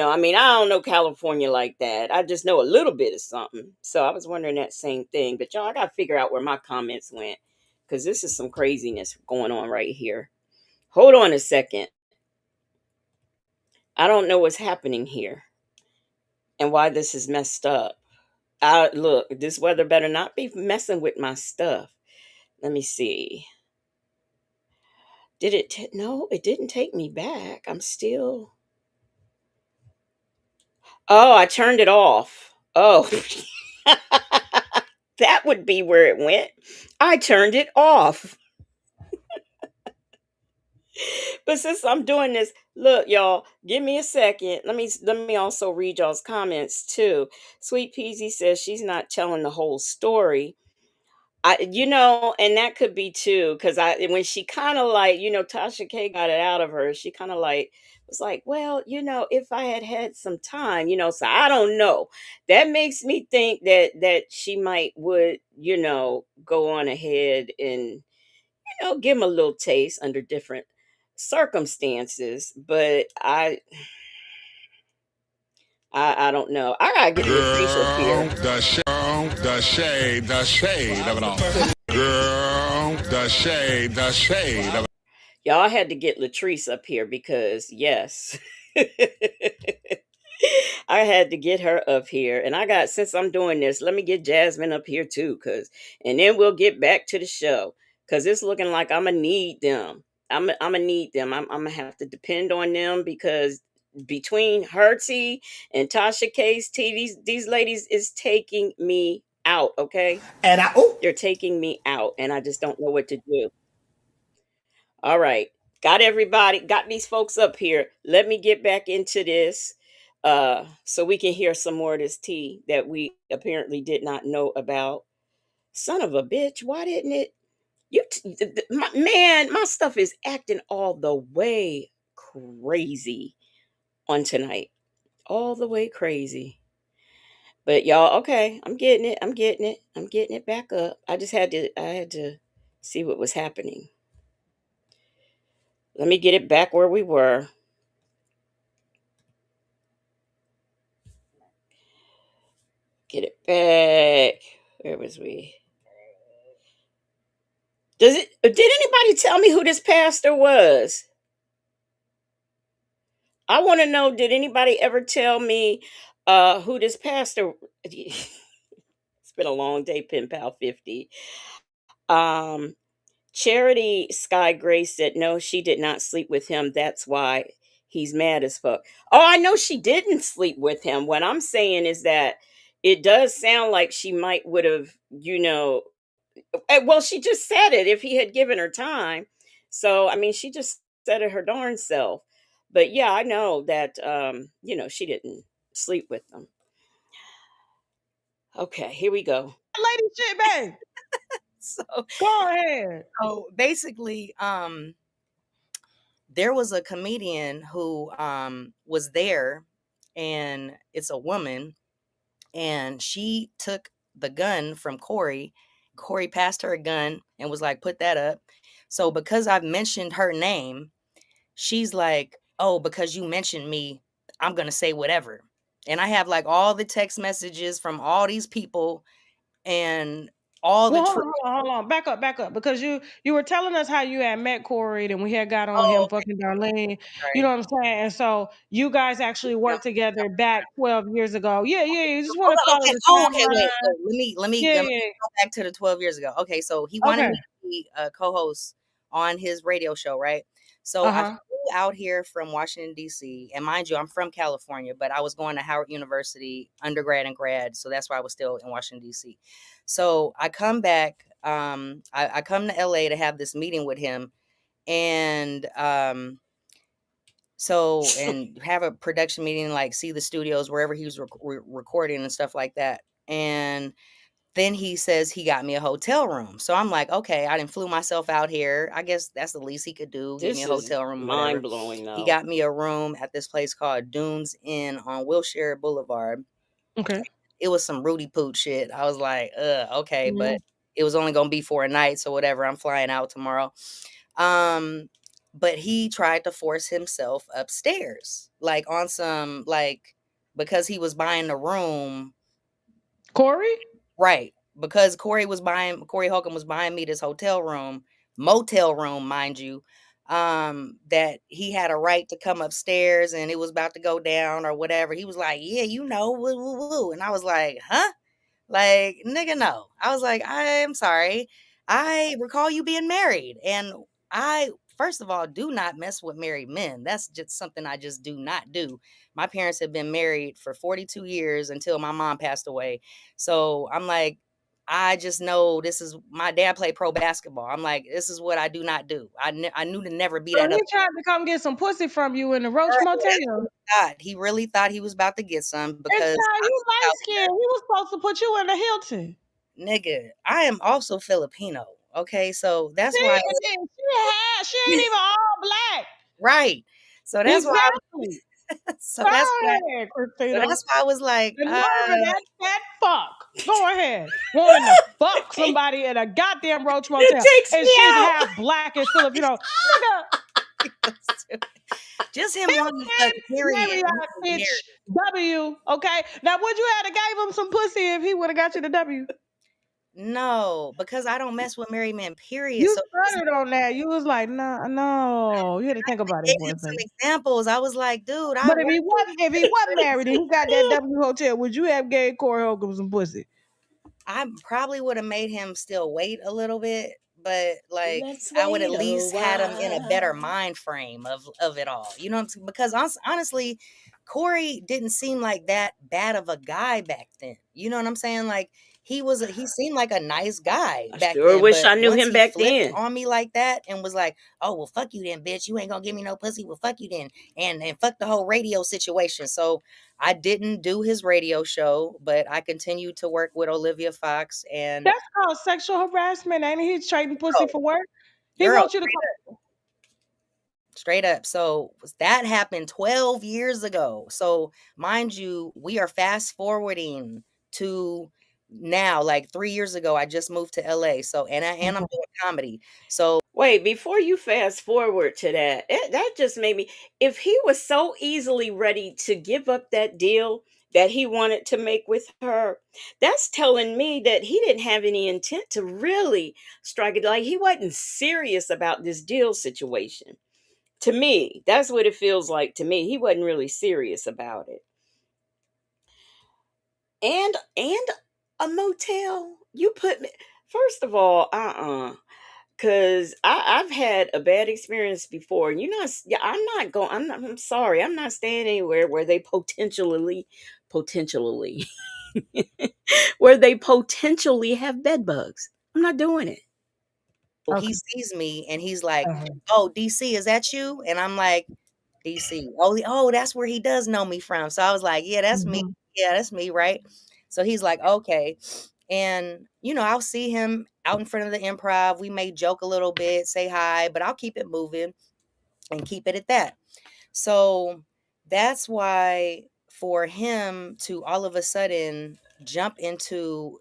I mean, I don't know California like that. I just know a little bit of something. So I was wondering that same thing. But y'all, I gotta figure out where my comments went because this is some craziness going on right here. Hold on a second. I don't know what's happening here and why this is messed up. Look, this weather better not be messing with my stuff. Let me see. No, it didn't take me back. I'm still. Oh, I turned it off. Oh. That would be where it went. I turned it off. But since I'm doing this, look, y'all, give me a second. Let me also read y'all's comments too. Sweet Peasy says she's not telling the whole story. And that could be too, because when she kind of like, Tasha K got it out of her, she kind of like was like, well, if I had had some time, so I don't know. That makes me think that she might would, go on ahead and, give him a little taste under different circumstances. But I don't know. I gotta get Latrice up here. The shade of it all. Girl, the shade of it. Y'all had to get Latrice up here because yes. I had to get her up here. And since I'm doing this, let me get Jasmine up here too, and then we'll get back to the show. Cause it's looking like I'm gonna need them. I'm gonna need them. I'm gonna have to depend on them because between Hertie and Tasha K's T, these ladies is taking me out, okay? And They're taking me out, and I just don't know what to do. All right. Got everybody, got these folks up here. Let me get back into this. so we can hear some more of this tea that we apparently did not know about. Son of a bitch, why didn't it? Man, my stuff is acting all the way crazy on tonight. All the way crazy. But y'all, okay, I'm getting it. I'm getting it. I'm getting it back up. I had to see what was happening. Let me get it back where we were. Get it back. Where was we? Did anybody tell me who this pastor was? I want to know, did anybody ever tell me who this pastor It's been a long day, Pen Pal 50. Um Charity Sky Grace said no, she did not sleep with him. That's why he's mad as fuck. Oh, I know she didn't sleep with him. What I'm saying is that it does sound like she might would have, well, she just said it if he had given her time. So, I mean, she just said it her darn self. But yeah, I know that she didn't sleep with them. Okay, here we go. Lady shit, babe. So, Go ahead. so basically, there was a comedian who was there, and it's a woman, and she took the gun from Corey. Corey passed her a gun and was like, put that up. So because I've mentioned her name, she's like, oh, because you mentioned me, I'm going to say whatever. And I have like all the text messages from all these people and all the Well, hold truth. on, hold on, hold on. Back up, because you were telling us how you had met Corey, and we had got on Oh, him okay. fucking Darlene. You Right. know what I'm saying? And so you guys actually Yep. worked together back 12 years ago. Yeah, yeah. You just want Hold to on. follow Okay. the Oh, okay. Wait. timeline. So let Yeah, me yeah. go back to the 12 years ago. Okay. So he wanted Okay. me to be a co-host on his radio show, right? So Uh I huh. flew out here from Washington, D.C. And mind you, I'm from California, but I was going to Howard University, undergrad and grad. So that's why I was still in Washington, D.C. So I come back. I come to L.A. to have this meeting with him. And and have a production meeting, like see the studios wherever he was recording and stuff like that. And then he says he got me a hotel room. So I'm like, okay, I didn't flew myself out here. I guess that's the least he could do, get me This a is hotel room, mind whatever. blowing He though. got me a room at this place called Dunes Inn on Wilshire Boulevard. Okay. It was some Rudy Poot shit. I was like, okay, Mhm. but it was only gonna be for a night, so whatever. I'm flying out tomorrow. Um, but he tried to force himself upstairs, like on some like because he was buying the room, Corey? right? Because Corey Holcomb was buying me this hotel room, motel room, mind you. That he had a right to come upstairs and it was about to go down or whatever. He was like, yeah, woo, woo, woo. And I was like, huh? Like, nigga, no. I was like, I'm sorry. I recall you being married. And I, first of all, do not mess with married men. That's just something I just do not do. My parents have been married for 42 years until my mom passed away. So I'm like, I just know this is my dad played pro basketball. I'm like, this is what I do not do. I knew to never be So that he up. tried to come get some pussy from you in the Roach Motel. He really thought he was about to get some And because child, I you was light out skinned. He was supposed to put you in the Hilton. nigga, I am also Filipino. Okay, so that's why She ain't even all black. right. So that's why Exactly. so Go that's why ahead, so Christina. that's why I was like, The nerve of that fat fuck. Go ahead. Wanting to fuck somebody at a goddamn Roach It Motel. takes And me she's out. half black and Filipino. Nigga, just him wanting to fuck, Hilton period. Marriott, He was bitch. married. W. Okay. Now, would you have to gave him some pussy if he would have got you the W? No, because I don't mess with married men, period. You So stuttered on that. You was like, nah, no. You had to think I about it gave for a him some second. examples. I was like, dude, I But work if he wasn't married and he got that W hotel, would you have gave Corey Holcomb some pussy? I probably would have made him still wait a little bit, but like Let's I would at wait a least had him in a better while. mind frame of it all. You know what I'm saying? Because honestly, Corey didn't seem like that bad of a guy back then. You know what I'm saying? Like he seemed like a nice guy I back sure then, wish but I knew once him he back flipped then. on me like that and was like, "Oh, well, fuck you then, bitch. You ain't gonna give me no pussy. Well, fuck you then." And fuck the whole radio situation. So I didn't do his radio show, but I continued to work with Olivia Fox and That's called sexual harassment, ain't he? He's trading pussy girl, for work. He girl, wants you to come. straight up. So that happened 12 years ago. So mind you, we are fast forwarding to now, like 3 years ago, I just moved to LA. So and I'm Mhm. doing comedy. So Wait, before you fast forward to that, that just made me. If he was so easily ready to give up that deal that he wanted to make with her, that's telling me that he didn't have any intent to really strike it. Like he wasn't serious about this deal situation. To me, that's what it feels like to me. He wasn't really serious about it. And a motel. You put me first of all, because I've had a bad experience before. You know, yeah, I'm sorry. I'm not staying anywhere where they potentially, where they potentially have bed bugs. I'm not doing it. he Okay. sees me and he's like, Uh-huh. "Oh, DC, is that you?" And I'm like, DC. Oh, that's where he does know me from. So I was like, yeah, that's me. Mhm. Yeah, that's me, right? So he's like, okay. And, I'll see him out in front of the improv. We may joke a little bit, say hi, but I'll keep it moving and keep it at that. So that's why for him to all of a sudden jump into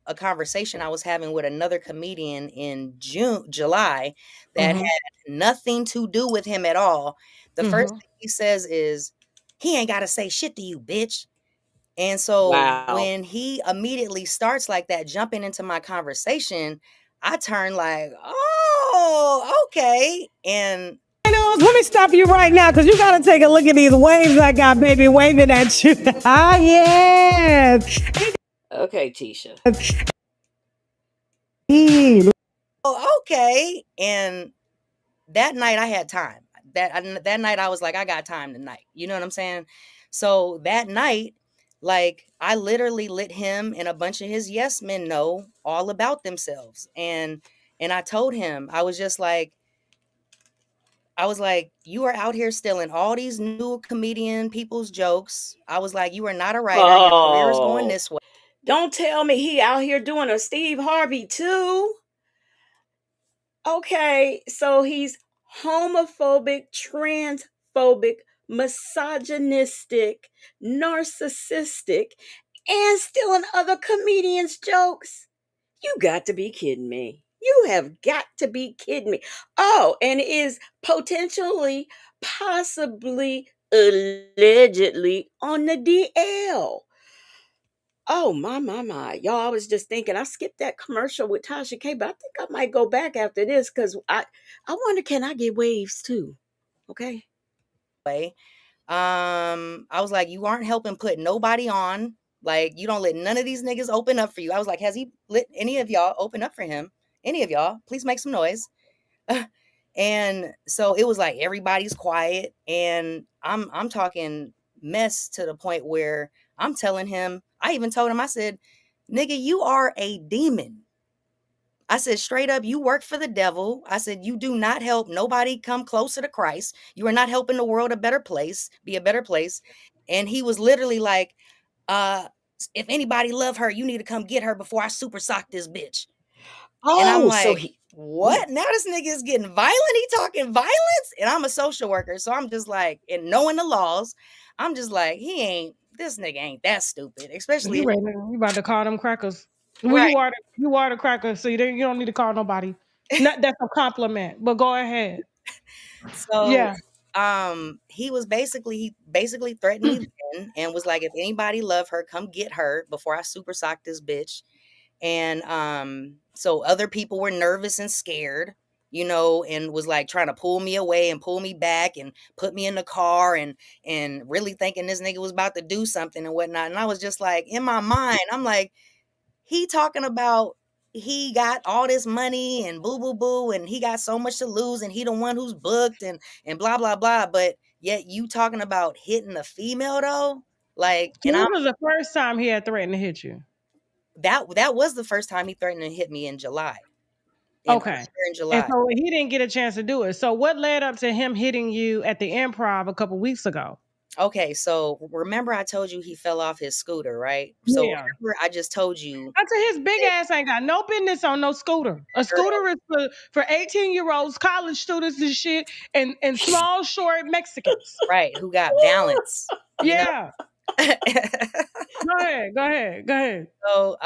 a conversation I was having with another comedian in July that Mhm. had nothing to do with him at all. The first Mhm. thing he says is, "He ain't got to say shit to you, bitch." And so Wow. when he immediately starts like that, jumping into my conversation, I turn like, "Oh, okay." And Let me stop you right now because you got to take a look at these waves I got, baby, waving at you. Ah, yes. Okay, Tisha. oh, okay. And that night I had time. That night I was like, I got time tonight. You know what I'm saying? So that night, like I literally let him and a bunch of his yes men know all about themselves. And I told him, I was like, you are out here stealing all these new comedian people's jokes. I was like, you are not a writer. Your career is going Oh, this way. don't tell me he out here doing a Steve Harvey too. Okay, so he's homophobic, transphobic, misogynistic, narcissistic, and stealing other comedians' jokes. You got to be kidding me. You have got to be kidding me. Oh, and is potentially, possibly, allegedly on the DL. Oh my. Y'all, I was just thinking I skipped that commercial with Tasha K, but I think I might go back after this because I wonder can I get waves too? Okay. I was like, you aren't helping put nobody on. Like, you don't let none of these niggas open up for you. I was like, has he let any of y'all open up for him? Any of y'all, please make some noise. And so it was like everybody's quiet, and I'm talking mess to the point where I'm telling him, I even told him, I said, nigga, you are a demon. I said, straight up, you work for the devil. I said, you do not help nobody come closer to Christ. You are not helping the world be a better place. And he was literally like, uh, if anybody love her, you need to come get her before I super sock this bitch. And I'm Oh, so like, he. what? Now this nigga is getting violent. He talking violence. And I'm a social worker. So I'm just like, and knowing the laws, I'm just like, this nigga ain't that stupid. Especially You ready? You about to call them crackers? Well, right. you are the cracker, so you don't need to call nobody. Not that's a compliment, but go ahead. So Yeah. he basically threatened me then and was like, if anybody love her, come get her before I super sock this bitch. And so other people were nervous and scared, and was like trying to pull me away and pull me back and put me in the car and really thinking this nigga was about to do something and whatnot. And I was just like, in my mind, I'm like, he talking about he got all this money and boo boo boo and he got so much to lose and he the one who's booked and blah blah blah, but yet you talking about hitting a female though, like, So and this was the first time he had threatened to hit you. That was the first time he threatened to hit me in July. Okay. In And July. so he didn't get a chance to do it. So what led up to him hitting you at the Improv a couple weeks ago? Okay, so remember I told you he fell off his scooter, right? So Yeah. remember I just told you I said his big that ass ain't got no business on no scooter. A girl, scooter is for 18-year-olds, college students and shit, and small, short Mexicans. right, who got balance, you know? Yeah. Go ahead. Go ahead. Go ahead. So,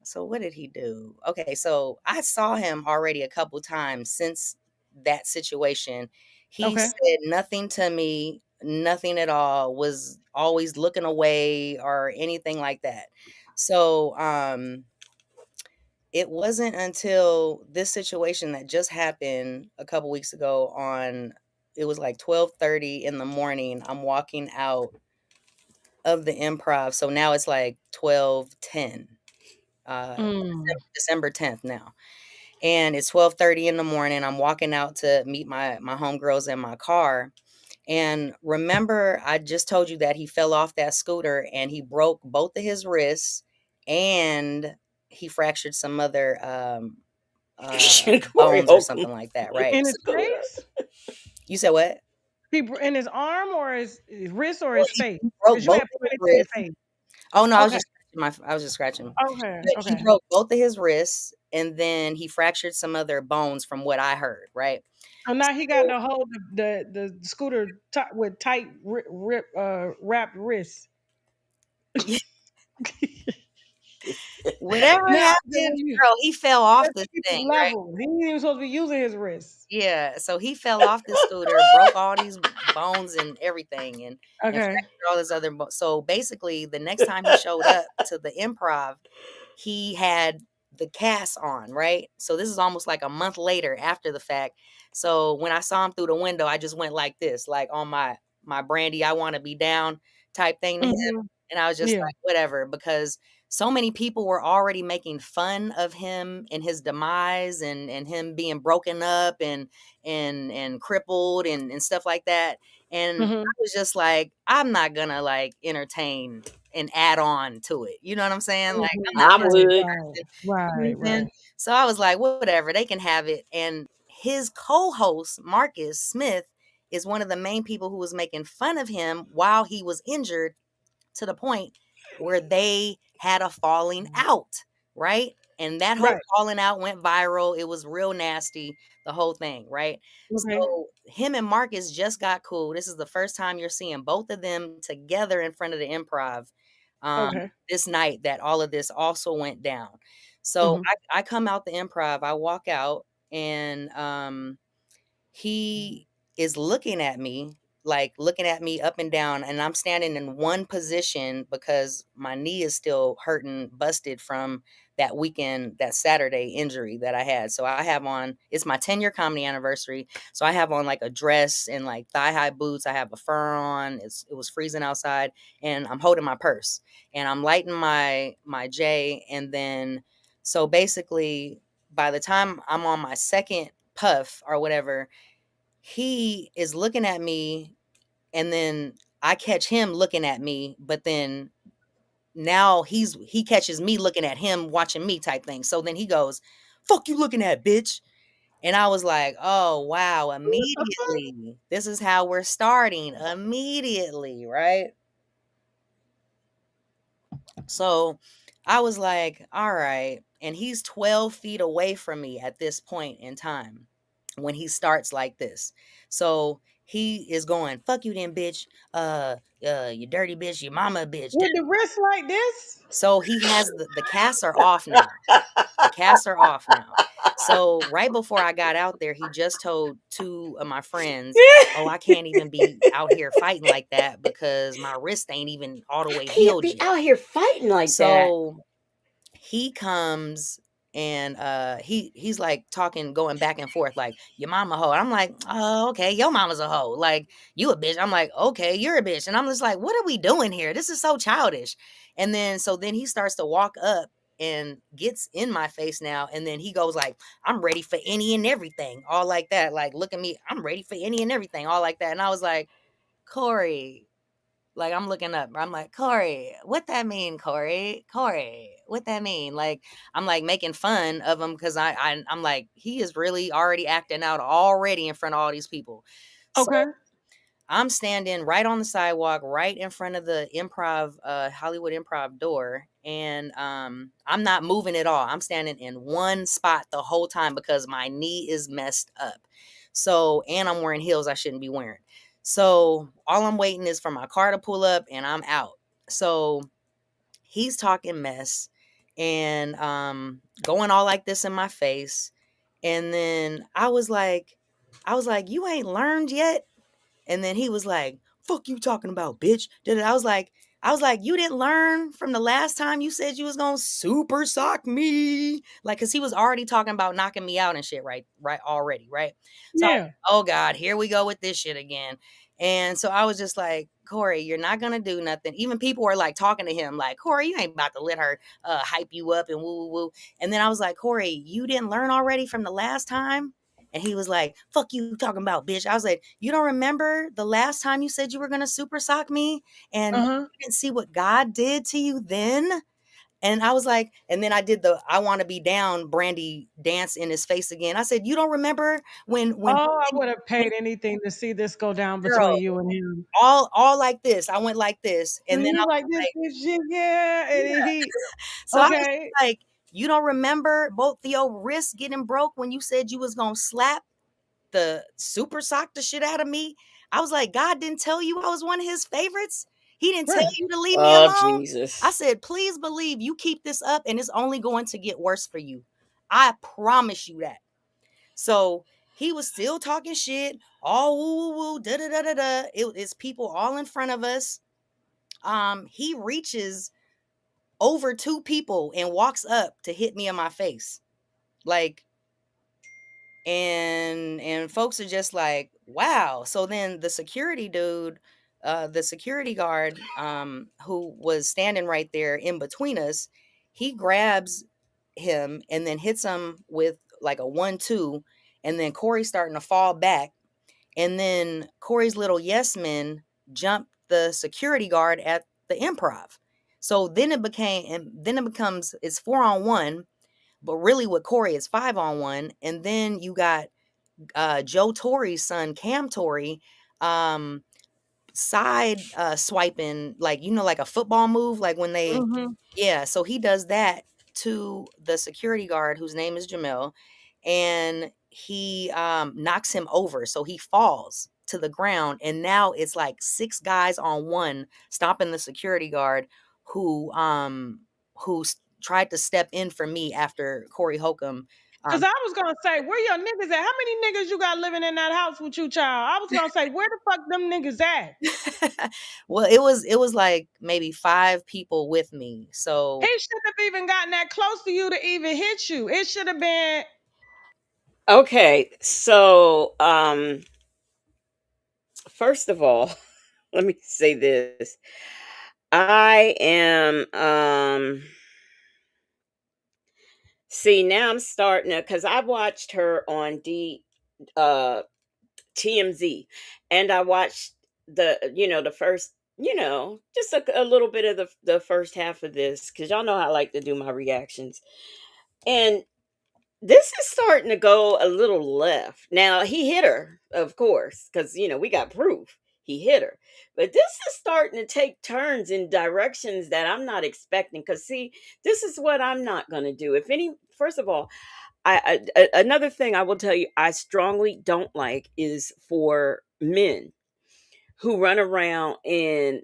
so what did he do? Okay, so I saw him already a couple times since that situation. He Okay. said nothing to me, nothing at all, was always looking away or anything like that. So, it wasn't until this situation that just happened a couple weeks ago on it was like 12:30 in the morning. I'm walking out of the Improv. So now it's like 12:10. Mm. December 10th now. And it's 12:30 in the morning. I'm walking out to meet my homegirls in my car. And remember, I just told you that he fell off that scooter and he broke both of his wrists and he fractured some other Corey bones or Holcomb. something like that, right? In So his face? you said what? In his arm or his wrist or his face? He broke Because you both had of his pointed to your wrists. face. Oh no, Okay. I was just scratching. Okay. But he Okay. broke both of his wrists and then he fractured some other bones from what I heard, right? So now he got So to hold the scooter with tight wrapped wrists. whatever Now, happened, girl, he fell off let's this keep it thing, right? level. He ain't even supposed to be using his wrists. Yeah, so he fell off the scooter, broke all these bones and everything, and Okay. fractured all his other so basically, the next time he showed up to the Improv, he had the cast on, right? So this is almost like a month later after the fact. So when I saw him through the window, I just went like this, like on my Brandy, I wanna be down type thing to him, Hmm. and I was just Yeah. like, "Whatever," because so many people were already making fun of him and his demise and him being broken up and crippled and stuff like that. And I Hmm. was just like, I'm not gonna like entertain and add on to it. You know what I'm saying? Like I'm not I that type of would. Right. person. You know Right. what I'm saying? Right. So I was like, whatever, they can have it. And his co-host, Marcus Smith, is one of the main people who was making fun of him while he was injured to the point where they had a falling out, right? And that whole Right. falling out went viral. It was real nasty, the whole thing, right? Okay. So him and Marcus just got cool. This is the first time you're seeing both of them together in front of the Improv Okay. this night that all of this also went down. So Hmm. I come out the Improv, I walk out, and he is looking at me, like looking at me up and down, and I'm standing in one position because my knee is still hurting, busted from that weekend, that Saturday injury that I had. So I have on, it's my 10-year comedy anniversary. So I have on like a dress and like thigh-high boots. I have a fur on. It was freezing outside, and I'm holding my purse and I'm lighting my J. And then, so basically, by the time I'm on my second puff or whatever, he is looking at me and then I catch him looking at me, but then now he catches me looking at him watching me type thing. So then he goes, "Fuck you looking at, bitch." And I was like, "Oh, wow, immediately. This is how we're starting immediately, right?" So I was like, "All right." And he's 12 feet away from me at this point in time when he starts like this. So he is going, "Fuck you then, bitch. You dirty bitch, your mama a bitch." With the wrist like this? So he has the casts are off now. The casts are off now. So right before I got out there, he just told two of my friends, "Oh, I can't even be out here fighting like that because my wrist ain't even all the way Can't healed be yet." out here fighting like that. So he comes and he's like talking, going back and forth, like, "Your mama a hoe." I'm like, "Oh, okay, your mama's a hoe. Like, you a bitch." I'm like, "Okay, you're a bitch." And I'm just like, "What are we doing here? This is so childish." And then so then he starts to walk up and gets in my face now. And then he goes like, "I'm ready for any and everything." All like that. Like, look at me, I'm ready for any and everything, all like that. And I was like, "Corey, Like, I'm looking up. I'm like, Corey, what that mean, Corey? Corey, what that mean? Like, I'm like making fun of him because I'm like, he is really already acting out already in front of all these people. So Okay. I'm standing right on the sidewalk, right in front of the improv, Hollywood Improv door. And I'm not moving at all. I'm standing in one spot the whole time because my knee is messed up. So, and I'm wearing heels I shouldn't be wearing. So all I'm waiting is for my car to pull up and I'm out. So he's talking mess and going all like this in my face. And then you ain't learned yet? And then he was like, "Fuck you talking about, bitch." I was like, "You didn't learn from the last time you said you was gonna super sock me." Like, cause he was already talking about knocking me out and shit, right already, right? So, Yeah. oh God, here we go with this shit again. And so I was just like, Corey, you're not gonna do nothing. Even people were like talking to him, like, Corey, you ain't about to let her hype you up and woo woo woo. And then I was like, Corey, you didn't learn already from the last time? And he was like, "Fuck you talking about, bitch." I was like, "You don't remember the last time you said you were gonna super sock me and you Uh-huh. didn't see what God did to you then?" And I was like, and then I did the "I want to be down" Brandy dance in his face again. I said, "You don't remember when Oh, I would have paid anything to see this go down girl, between you and him. all like this." I went like this, and And then I you was like this like, bitch shit, yeah. And yeah. he So I was okay. like, "You don't remember both of your wrists getting broke when you said you was gonna slap the super sock the shit out of me?" I was like, "God didn't tell you I was one of his favorites? He didn't tell Right. you to leave me Oh, alone?" I Jesus. said, "Please believe you keep this up and it's only going to get worse for you. I promise you that." So he was still talking shit, all woo woo woo, da da da da da. It's people all in front of us. He reaches over two people and walks up to hit me in my face. Like, and folks are just like, wow. So then the security dude, the security guard, who was standing right there in between us, he grabs him and then hits him with like a 1-2, and then Corey's starting to fall back, and then Corey's little yes men jumped the security guard at the improv. So then it becomes, it's 4-on-1, but really with Corey it's 5-on-1, and then you got Joe Torre's son, Cam Torrey, um, side swiping, like, like a football move, like when they, Mhm. yeah. So he does that to the security guard, whose name is Jamel, and he knocks him over. So he falls to the ground. And now it's like six guys on one stopping the security guard who tried to step in for me after Corey Holcomb. Cause I was gonna say, where your niggas at? How many niggas you got living in that house with you, child? I was gonna say, where the fuck them niggas at? Well, it was like maybe five people with me. He So shouldn't have even gotten that close to you to even hit you. It should have been Okay, so first of all, let me say this. I am see now I'm starting to because I watched her on uh TMZ, and I watched the first, just a little bit of the first half of this because y'all know how I like to do my reactions. And this is starting to go a little left. Now, he hit her, of course, because, we got proof he hit her. But this is starting to take turns in directions that I'm not expecting. Because, see, this is what I'm not going to do. First of all, another thing I will tell you I strongly don't like is for men who run around and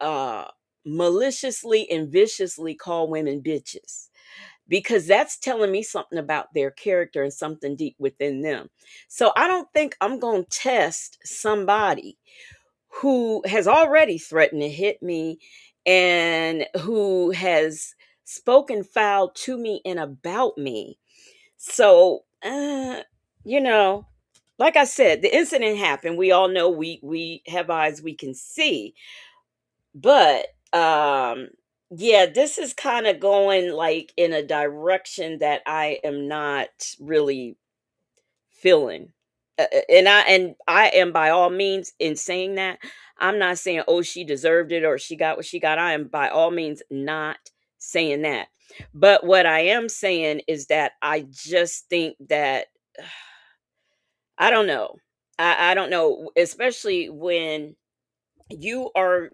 uh, maliciously and viciously call women bitches, because that's telling me something about their character and something deep within them. So I don't think I'm going to test somebody who has already threatened to hit me and who has spoken foul to me and about me. So, you know, like I said, the incident happened. We all know we have eyes we can see, but yeah, this is kind of going like in a direction that I am not really feeling. and I am by all means in saying that. I'm not saying, oh, she deserved it or she got what she got. I am by all means not saying that. But what I am saying is that I just think that I don't know. I don't know, especially when you are,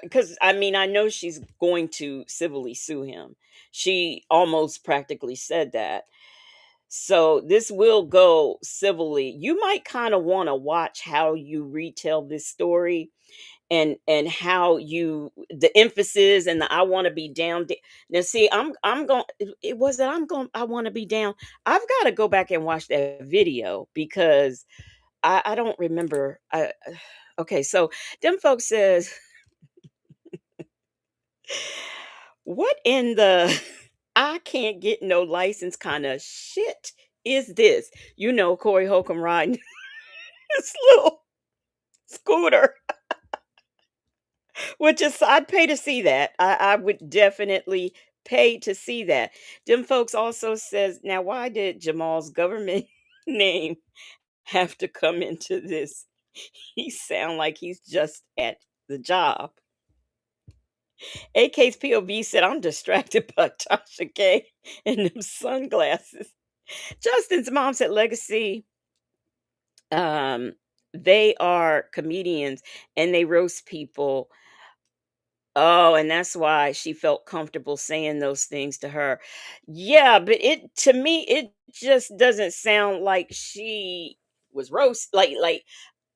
because I mean, I know she's going to civilly sue him. She almost practically said that. So this will go civilly. You might kind of want to watch how you retell this story and how you the emphasis and the I want to be down. Now see, I'm going it was that I want to be down. I've got to go back and watch that video because I don't remember. Okay, so them folks says what in the I can't get no license kind of shit is this? You know, Corey Holcomb riding this little scooter, which is I'd pay to see that. I would definitely pay to see that. Them folks also says, now why did Jamal's government name have to come into this? He sound like he's just at the job. AK's POV said, I'm distracted by Tasha K and them sunglasses. Justin's mom said Legacy, um, they are comedians and they roast people. Oh, and that's why she felt comfortable saying those things to her. Yeah, but it to me it just doesn't sound like she was roast, like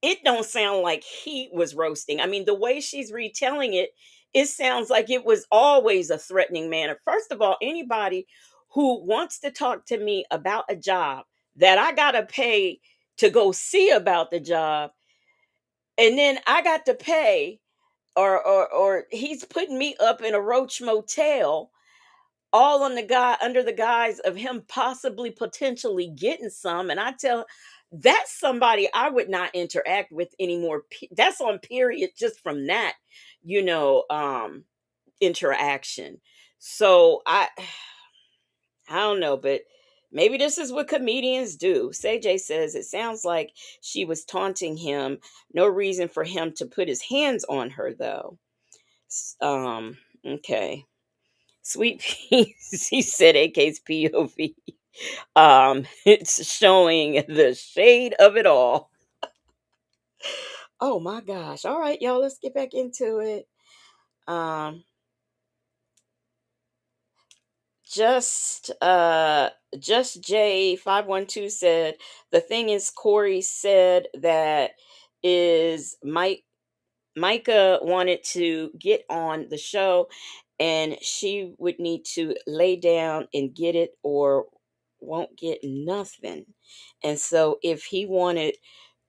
it don't sound like he was roasting. I mean, the way she's retelling it, it sounds like it was always a threatening manner. First of all, anybody who wants to talk to me about a job that I got to pay to go see about the job, and then I got to pay or he's putting me up in a roach motel all on the guy under the guise of him possibly potentially getting some, and I tell that's somebody I would not interact with anymore. That's on period just from that, you know, interaction. So I don't know, but maybe this is what comedians do. Say J says it sounds like she was taunting him. No reason for him to put his hands on her though. Okay. Sweet Peas, he said AK's POV. It's showing the shade of it all. Oh my gosh. All right, y'all, let's get back into it. Um, just just J512 said the thing is Corey said that is Micah wanted to get on the show and she would need to lay down and get it or won't get nothing. And so if he wanted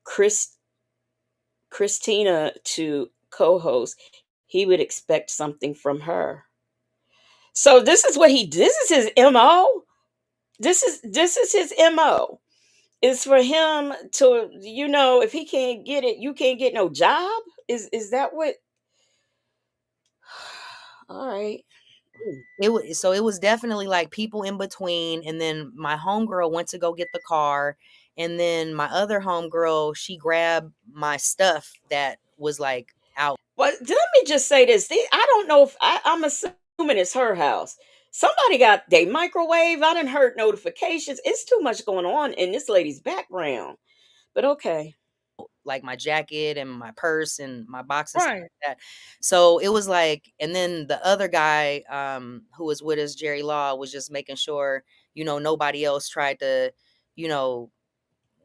Chris Christina to co-host, he would expect something from her. So this is his MO. This is his MO. Is for him to, you know, if he can't get it, you can't get no job? Is that what all right. It was definitely like people in between, and then my homegirl went to go get the car, and then my other homegirl, she grabbed my stuff that was like out. Well, let me just say this. I don't know if I'm assuming it's her house. Somebody got they microwave. I didn't heard notifications. It's too much going on in this lady's background. But okay. Like my jacket and my purse and my box and stuff Right. like that. So it was like, and then the other guy who was with us, Jerry Law, was just making sure, you know, nobody else tried to, you know,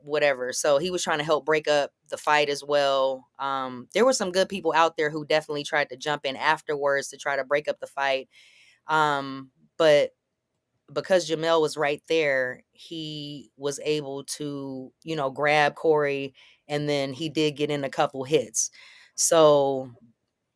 whatever. So he was trying to help break up the fight as well. There were some good people out there who definitely tried to jump in afterwards to try to break up the fight. But because Jamel was right there, he was able to, you know, grab Corey, and then he did get in a couple hits. So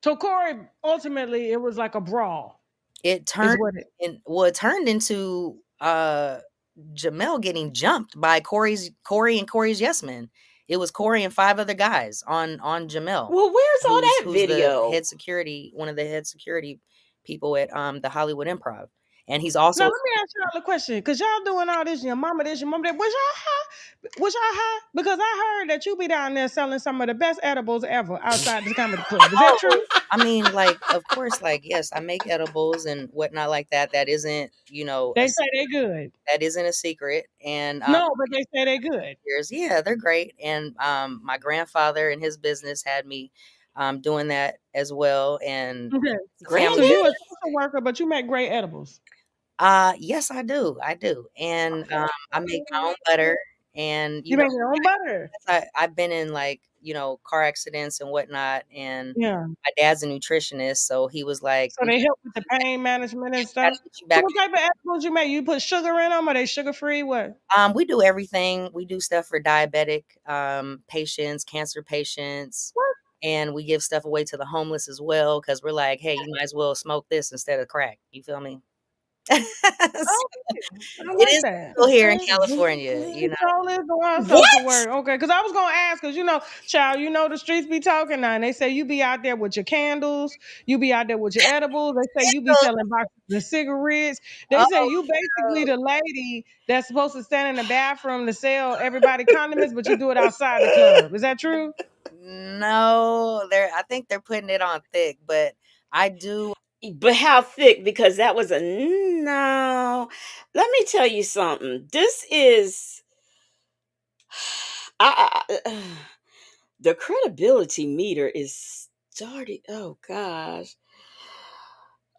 So Corey, ultimately, it was like a brawl. it Is turned what it. it turned into Jamel getting jumped by Corey and Corey's yes men. It was Corey and 5 other guys on Jamel, Well, where's all that who's the video? head security, one of the head security people at the Hollywood Improv. And he's Now also let me ask y'all a question, cause y'all doing all this, your mama this, your mama that. Was y'all high? Was y'all high? Because I heard that you be down there selling some of the best edibles ever outside the comedy club. Is that true? I mean, like, of course, like, yes, I make edibles and whatnot like that. That isn't, They say they good. that isn't a secret. And No, but they say they good. years, yeah, they're great. And my grandfather and his business had me doing that as well. And Okay. it's a So family. you a Granddaddy? social worker, but you make great edibles. Yes, I do. And I make my own butter. And You make your own butter. I've been in, like, car accidents and whatnot. And Yeah. my dad's a nutritionist, so he was like, So they help with the pain management and gotta stuff. get you So back. what type of edibles you make? You put sugar in them? Are they sugar free? What? We do everything. We do stuff for diabetic patients, cancer patients, What? and we give stuff away to the homeless as well, because we're like, hey, you might as well smoke this instead of crack. You feel me? So, Oh, I it like is that. legal here in Okay. California, It sure is doing social What? work. Okay, because I was gonna ask, because child, the streets be talking now, and they say you be out there with your candles, you be out there with your edibles. They say you be selling boxes of cigarettes. They say Oh, you basically the lady that's supposed to stand in the bathroom to sell everybody condiments, but you do it outside the club. Is that true? no, I think they're putting it on thick, but I do. But how thick? Because that was a no. Let me tell you something. This is I the credibility meter is started. Oh gosh.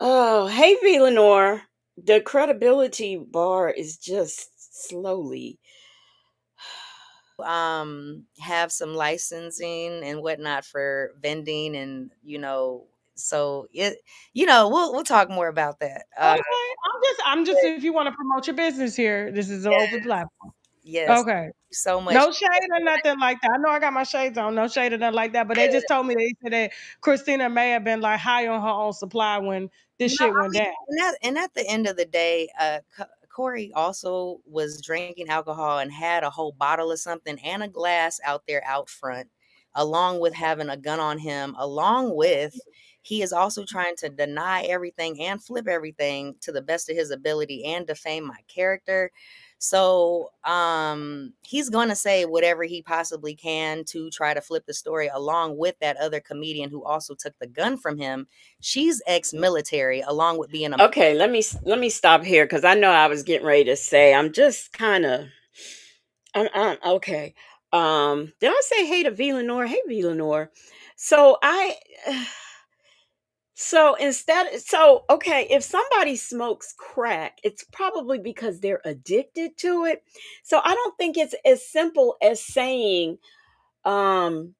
Oh, hey, V. Lenore. The credibility bar is just slowly. Have some licensing and whatnot for vending, and so we'll talk more about that. Okay. I'm just if you want to promote your business here, this is an open Yes, platform. yes, thank Okay. you so much. No shade or nothing like that. I know I got my shades on. No shade or nothing like that. But they just told me, they said that Christina may have been like high on her own supply when this No, shit I went mean, down. and at the end of the day, Corey also was drinking alcohol and had a whole bottle of something and a glass out there out front, along with having a gun on him, along with he is also trying to deny everything and flip everything to the best of his ability and defame my character. So he's gonna say whatever he possibly can to try to flip the story, along with that other comedian who also took the gun from him. She's ex-military, along with being a Okay, let me stop here because I know I was getting ready to say I'm just kind of I'm okay. Did I say hey to V Lenore? Hey V Lenore. So I so instead so okay, if somebody smokes crack, it's probably because they're addicted to it. So I don't think it's as simple as saying um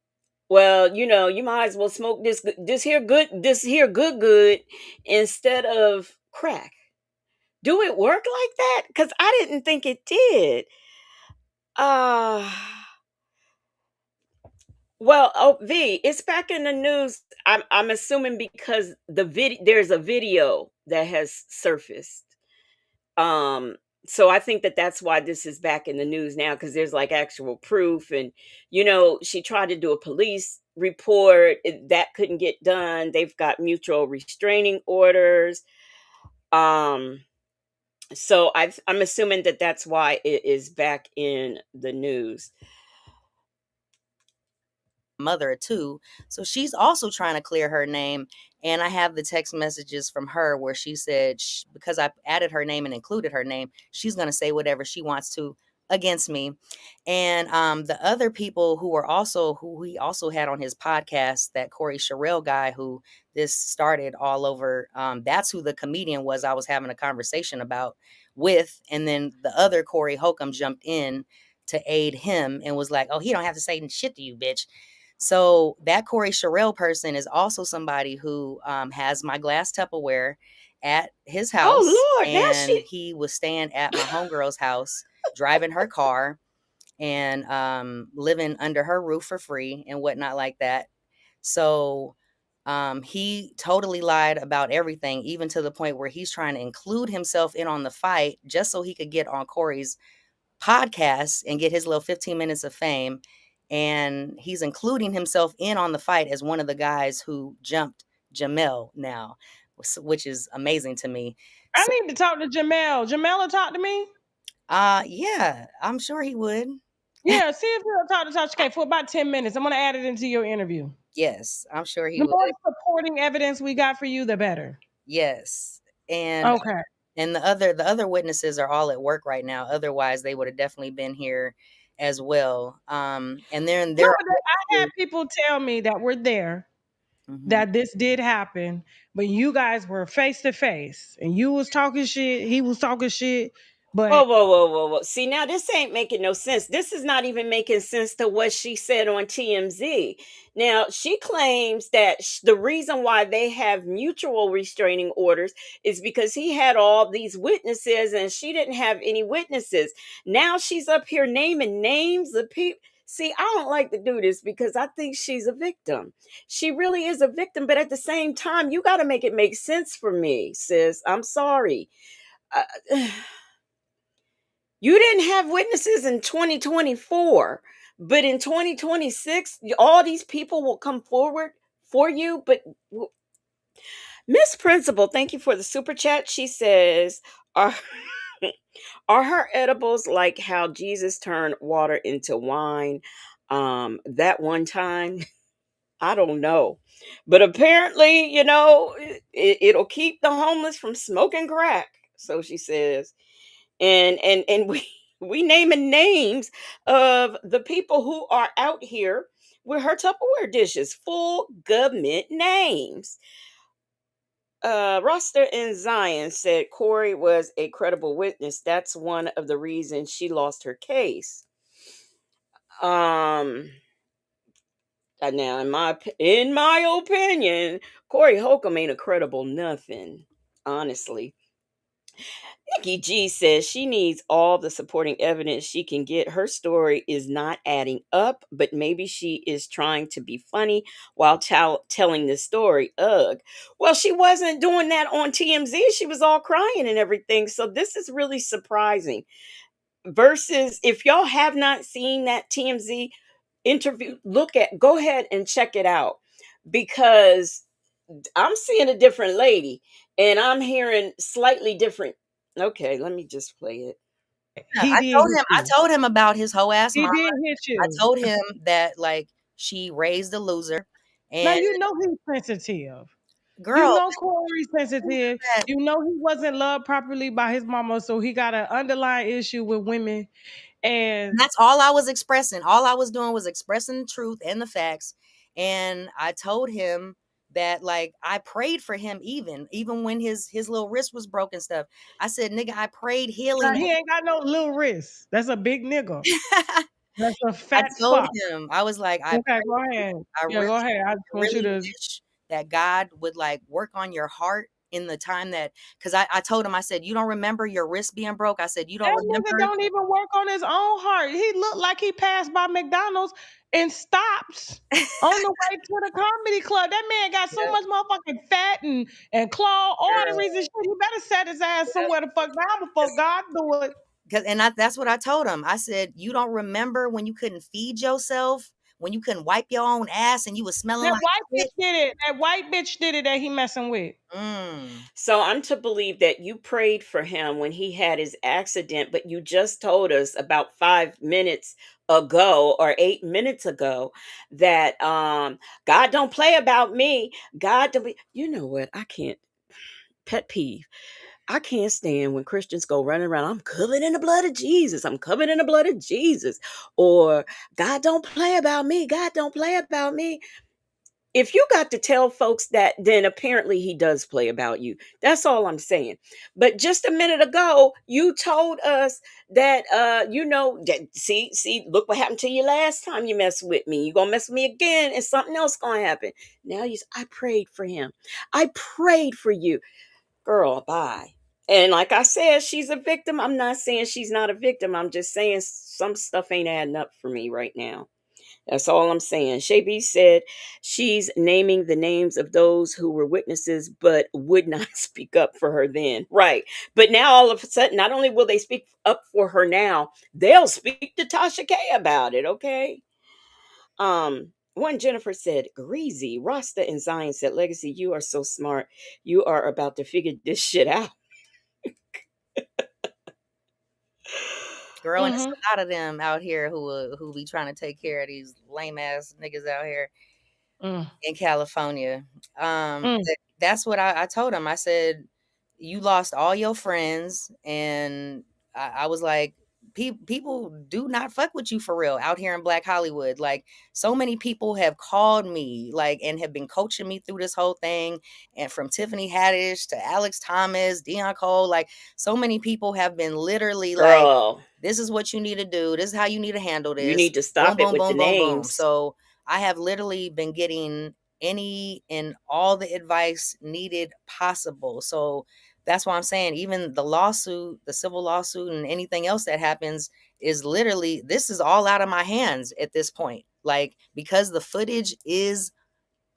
well, you might as well smoke this here good instead of crack. Do it work like that? Cuz I didn't think it did. Uh well, oh V, it's back in the news. I'm assuming because there's a video that has surfaced. Um so I think that that's why this is back in the news now, cuz there's like actual proof. And she tried to do a police report, that couldn't get done. They've got mutual restraining orders. Um so I'm assuming that that's why it is back in the news. mother of two. So she's also trying to clear her name. And I have the text messages from her where she said, because I added her name and included her name, she's going to say whatever she wants to against me. And the other people who he also had on his podcast, that Corey Sherrill guy who this started all over, that's who the comedian was I was having a conversation about with. And then the other Corey Holcomb jumped in to aid him and was like, oh, he don't have to say shit to you, bitch. So that Corey Sherrill person is also somebody who has my glass Tupperware at his house, Oh Lord, now and she he was staying at my homegirl's house, driving her car, and living under her roof for free and whatnot like that. So he totally lied about everything, even to the point where he's trying to include himself in on the fight just so he could get on Corey's podcast and get his little 15 minutes of fame. And he's including himself in on the fight as one of the guys who jumped Jamel now. which is amazing to me. I So, need to talk to Jamel. Jamel will talk to me. yeah, I'm sure he would. Yeah, see if he'll talk to Tasha K for about 10 minutes. I'm gonna add it into your interview. Yes, I'm sure he The would. more supporting evidence we got for you, the better. Yes. And Okay. the other witnesses are all at work right now. Otherwise, they would have definitely been here as well. And then No, there are I had witnesses. people tell me that were there Mhm. that this did happen, but you guys were face to face and you was talking shit, he was talking shit, Whoa, but whoa, whoa, whoa, whoa. See, now this ain't making no sense. This is not even making sense to what she said on TMZ. Now, she claims that the reason why they have mutual restraining orders is because he had all these witnesses and she didn't have any witnesses. Now she's up here naming names of people. See, I don't like to do this because I think she's a victim. She really is a victim, but at the same time, you got to make it make sense for me, sis. I'm sorry. Uh, You didn't have witnesses in 2024, but in 2026, all these people will come forward for you. But Miss Principal, thank you for the super chat. She says, are, are her edibles like how Jesus turned water into wine? That one time, I don't know. But apparently, it'll keep the homeless from smoking crack. So she says, and we naming names of the people who are out here with her Tupperware dishes, full government names. Roster in Zion said Corey was a credible witness. That's one of the reasons she lost her case. Um, Now, in my opinion, Corey Holcomb ain't a credible nothing. Honestly, Nikki G says she needs all the supporting evidence she can get. Her story is not adding up, but maybe she is trying to be funny while telling this story. Ugh. Well, she wasn't doing that on TMZ. She was all crying and everything. So this is really surprising. Versus if y'all have not seen that TMZ interview, go ahead and check it out because I'm seeing a different lady and I'm hearing slightly different. Okay, let me just play it. Yeah, he I did told hit him I you. told him about his whole ass He mom. did hit I you. told him that like she raised a loser. Now And you know he's sensitive. You girl, know Corey's sensitive. that You know he wasn't loved properly by his mama, so he got an underlying issue with women. and And that's all I was expressing. All I was doing was expressing the truth and the facts. And I told him that like I prayed for him even when his little wrist was broken stuff. I said, nigga, I prayed healing. he ain't got no little wrist. That's a big nigga. That's a I fat told fuck. him, I was like, Okay, go ahead. I Yeah, really, go ahead. I just I want you really to. wish that God would like work on your heart in the time that, because I told him, I said, you don't remember your wrist being broke. I said, you don't That nigga remember. don't even work on his own heart. He looked like he passed by McDonald's and stops on the way to the comedy club. That man got so Yeah, much motherfucking fat and claw arteries and girl. shit. He better set his ass somewhere to fuck down before God do it. That's what I told him. I said, you don't remember when you couldn't feed yourself, when you couldn't wipe your own ass and you was smelling That like white shit. bitch did it. That white bitch did it that he messing with. Mm. So I'm to believe that you prayed for him when he had his accident, but you just told us about 5 minutes ago or 8 minutes ago that God don't play about me. God don't be, you know what? I can't, pet peeve. I can't stand when Christians go running around, I'm covered in the blood of Jesus. I'm covered in the blood of Jesus. Or God don't play about me. God don't play about me. If you got to tell folks that, then apparently he does play about you. That's all I'm saying. But just a minute ago, you told us that see, look what happened to you last time you messed with me. You're gonna mess with me again, and something else gonna happen. Now I prayed for him. I prayed for you. Girl, bye. And like I said, she's a victim. I'm not saying she's not a victim. I'm just saying some stuff ain't adding up for me right now. That's all I'm saying. Shay B said she's naming the names of those who were witnesses but would not speak up for her then. Right. But now all of a sudden, not only will they speak up for her now, they'll speak to Tasha K about it. Okay. One Jennifer said, greasy. Rasta and Zion said, Legacy, you are so smart. You are about to figure this shit out. Girl, and it's Mm-hmm. a lot of them out here who be trying to take care of these lame ass niggas out here Mm. in California. Mm. That's what I told him. I said, you lost all your friends, and I was like, people do not fuck with you for real out here in Black Hollywood. Like, so many people have called me, like, and have been coaching me through this whole thing. And from Tiffany Haddish to Alex Thomas, Deion Cole, like, so many people have been literally like, Girl, this is what you need to do. This is how you need to handle you this. need to Boom, stop it boom, with the boom, boom, boom. names. So I have literally been getting any and all the advice needed possible. So that's why I'm saying even the lawsuit, the civil lawsuit, and anything else that happens is literally, this is all out of my hands at this point. Like, because the footage is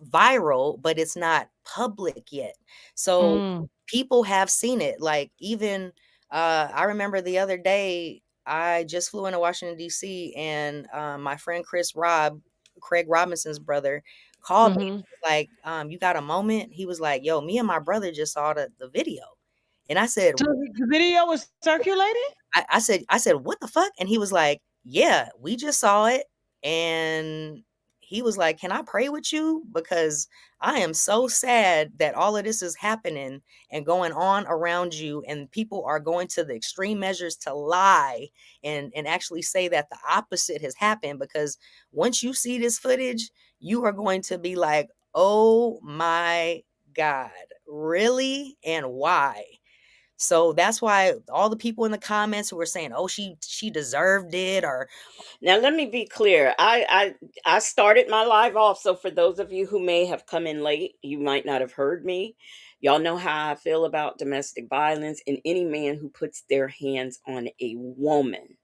viral, but it's not public yet. So Mm. people have seen it. Like, even I remember the other day, I just flew into Washington, D.C., and my friend Craig Robinson's brother, called me. Mm-hmm. He was like, you got a moment? He was like, yo, me and my brother just saw the video. And I said, So the video was circulating? I said, what the fuck? And he was like, yeah, we just saw it. And he was like, can I pray with you? Because I am so sad that all of this is happening and going on around you. And people are going to the extreme measures to lie and actually say that the opposite has happened. Because once you see this footage, you are going to be like, oh my God, really? And why? So that's why all the people in the comments who were saying, "Oh, she deserved it," or Now let me be clear. I started my live off, so for those of you who may have come in late, you might not have heard me. Y'all know how I feel about domestic violence and any man who puts their hands on a woman,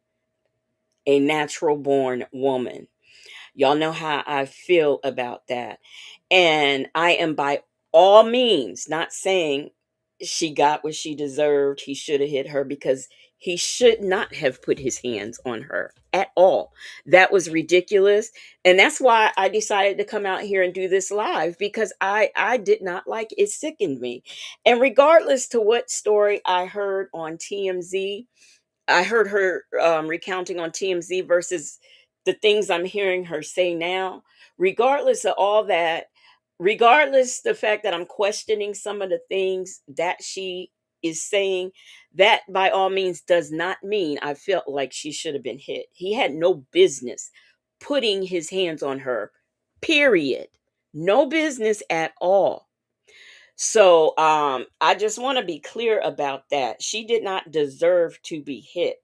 a natural born woman. Y'all know how I feel about that. And I am by all means not saying she got what she deserved. He should have hit her, because he should not have put his hands on her at all. That was ridiculous. And that's why I decided to come out here and do this live, because I did not like it. It sickened me. And regardless to what story I heard on TMZ, I heard her recounting on TMZ versus the things I'm hearing her say now. Regardless of all that, regardless the fact that I'm questioning some of the things that she is saying, that by all means does not mean I felt like she should have been hit. He had no business putting his hands on her. Period. No business at all. So I just want to be clear about that. She did not deserve to be hit.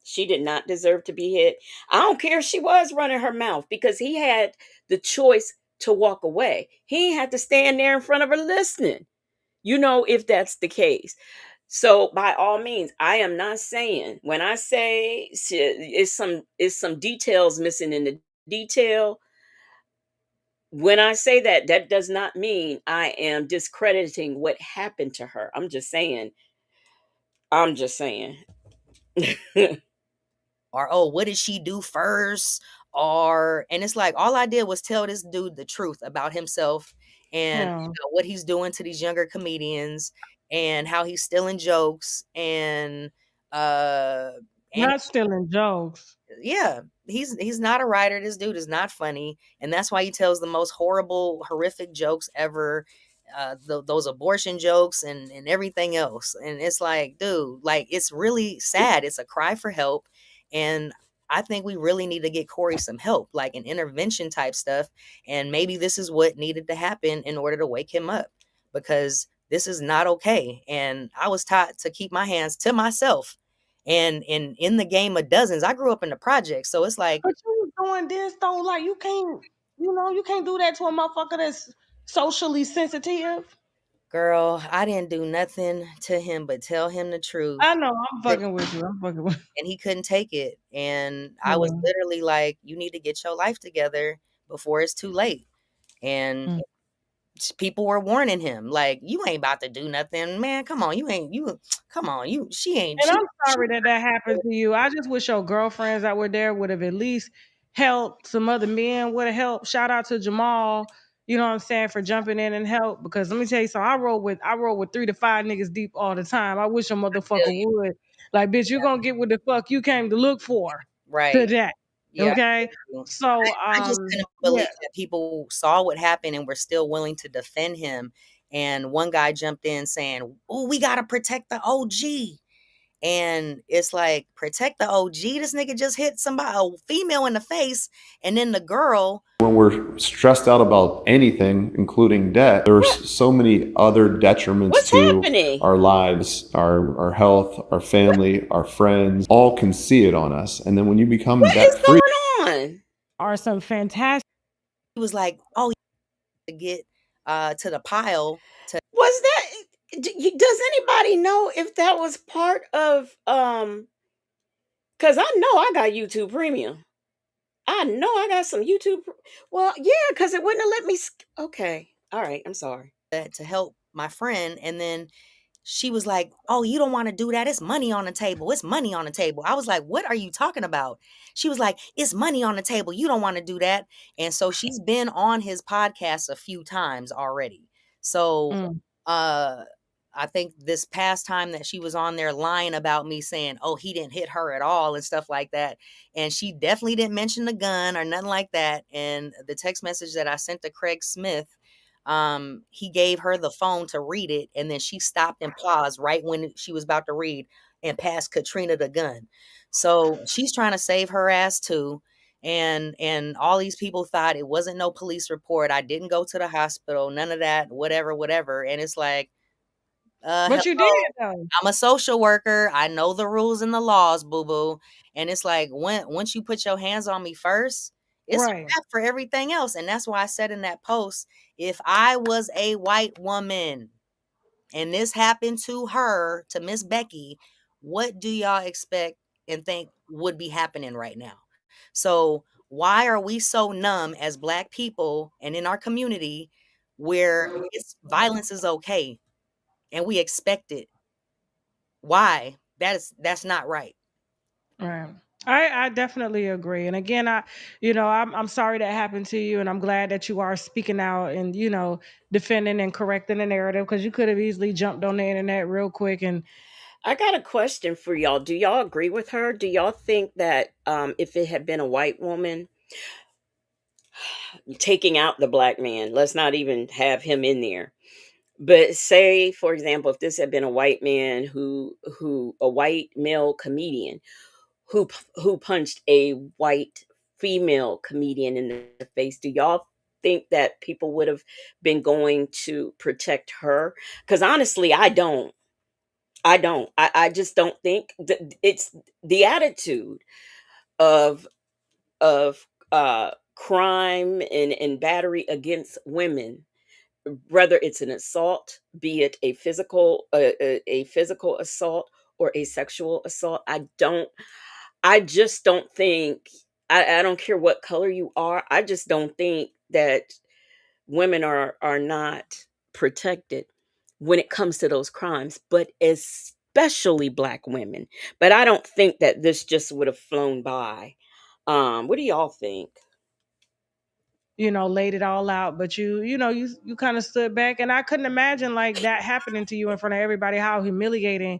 She did not deserve to be hit. I don't care if she was running her mouth, because he had the choice to walk away. He ain't had to stand there in front of her listening, if that's the case. So by all means, I am not saying, when I say it's some details missing in the detail, when I say that, that does not mean I am discrediting what happened to her. I'm just saying. or oh, what did she do first? Or and it's like all I did was tell this dude the truth about himself and Yeah. what he's doing to these younger comedians and how he's stealing jokes uh and Not stealing jokes. yeah, he's not a writer. This dude is not funny, and that's why he tells the most horrible, horrific jokes ever. Those abortion jokes and everything else, and it's like, dude, like it's really sad. It's a cry for help, and I think we really need to get Corey some help, like an intervention type stuff, and maybe this is what needed to happen in order to wake him up, because this is not okay. And I was taught to keep my hands to myself and in the game of dozens. I grew up in the project, so it's like, But you was doing this though, like you can't do that to a motherfucker that's socially sensitive. girl, I didn't do nothing to him but tell him the I truth, know, I'm but fucking with you. I'm fucking with and he couldn't take it. And I was you. literally like, you need to get your life together before it's too late. And Mm. people were warning him, like, you ain't about to do nothing, man. Come on, come on, she ain't And she, I'm she sorry that that happened to you. I just wish your girlfriends that were there would have at least help, some other men would have helped. Shout out to Jamal, you know what I'm saying, for jumping in and help. Because let me tell you, so I roll with 3 to 5 niggas deep all the time. I wish a Feel motherfucker you. would. Like, bitch, you gonna get what the fuck you came to look for Right. today. Yeah. I Okay. feel you. So I just couldn't yeah. believe that people saw what happened and were still willing to defend him. And one guy jumped in saying, "Oh, we gotta protect the OG." And it's like, protect the OG. This nigga just hit somebody, a female in the face, and then the girl. When we're stressed out about anything, including debt, there's so many other detriments What's to happening? our lives, our health, our family, our friends, all can see it on us. And then when you become What is debt free, going on? Are some fantastic. He was like, "Oh, to get to the pile to." Was that? Does anybody know if that was part of? Because I know I got YouTube Premium. I know I got some YouTube. Well, yeah, because it wouldn't have let me. Okay, all right. I'm sorry. To help my friend, and then she was like, "Oh, you don't want to do that. It's money on the table. It's money on the table." I was like, "What are you talking about?" She was like, "It's money on the table. You don't want to do that." And so she's been on his podcast a few times already. So Mm. uh I think this past time that she was on there lying about me saying, "Oh, he didn't hit her at all," and stuff like that. And she definitely didn't mention the gun or nothing like that. And the text message that I sent to Craig Smith, he gave her the phone to read it, and then she stopped and paused right when she was about to read and passed Katrina the gun. So she's trying to save her ass too. And all these people thought it wasn't no police report. I didn't go to the hospital, none of that, whatever, whatever. And it's like, But you did hello, though. I'm a social worker. I know the rules and the laws, boo boo. And it's like, once you put your hands on me first, it's a Right. wrap for everything else. And that's why I said in that post, if I was a white woman and this happened to her, to Miss Becky, what do y'all expect and think would be happening right now? So why are we so numb as Black people and in our community where it's violence is okay and we expect it? Why? That's not right. Right. I definitely agree. And again, I'm sorry that happened to you, and I'm glad that you are speaking out and defending and correcting the narrative, because you could have easily jumped on the internet real quick and I got a question for y'all. Do y'all agree with her? Do y'all think that if it had been a white woman taking out the black man, let's not even have him in there. But say, for example, if this had been a white man who a white male comedian who punched a white female comedian in the face, do y'all think that people would have been going to protect her? Because honestly, I don't. I don't. I just don't think that it's the attitude of crime and battery against women, whether it's an assault, be it a physical assault or a sexual assault. I just don't think, I don't care what color you are. I just don't think that women are not protected when it comes to those crimes, but especially black women. But I don't think that this just would have flown by. What do y'all think? laid it all out. But you kind of stood back, and I couldn't imagine like that happening to you in front of everybody. How humiliating,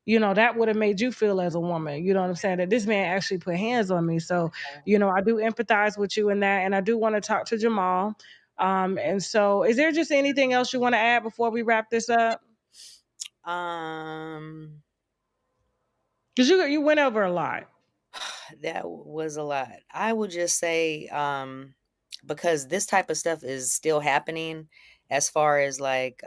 that would have made you feel as a woman. You know what I'm saying? That this man actually put hands on me. So, I do empathize with you in that, and I do want to talk to Jamal. And so, is there just anything else you want to add before we wrap this up? Um, Because you went over a lot. that was a lot. I would just say, because this type of stuff is still happening, as far as like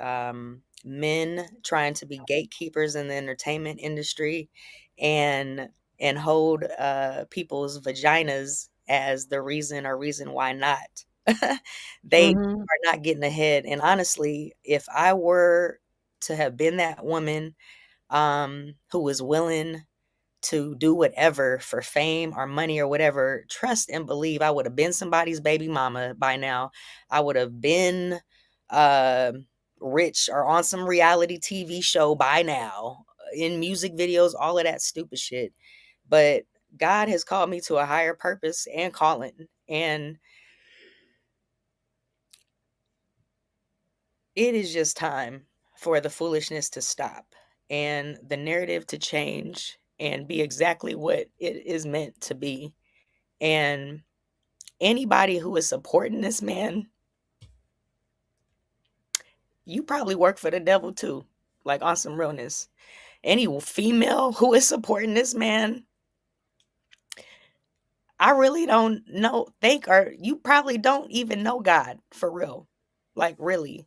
men trying to be gatekeepers in the entertainment industry, and hold people's vaginas as the reason why not. They Hmm. are not getting ahead. And honestly, if I were to have been that woman who was willing to do whatever for fame or money or whatever, trust and believe I would have been somebody's baby mama by now. I would have been uh, rich or on some reality TV show by now, in music videos, all of that stupid shit. But God has called me to a higher purpose and calling. And it is just time for the foolishness to stop and the narrative to change and be exactly what it is meant to be. And anybody who is supporting this man, you probably work for the devil too, like on some realness. Any female who is supporting this man, I really don't know, think, or you probably don't even know God for real. Like, really.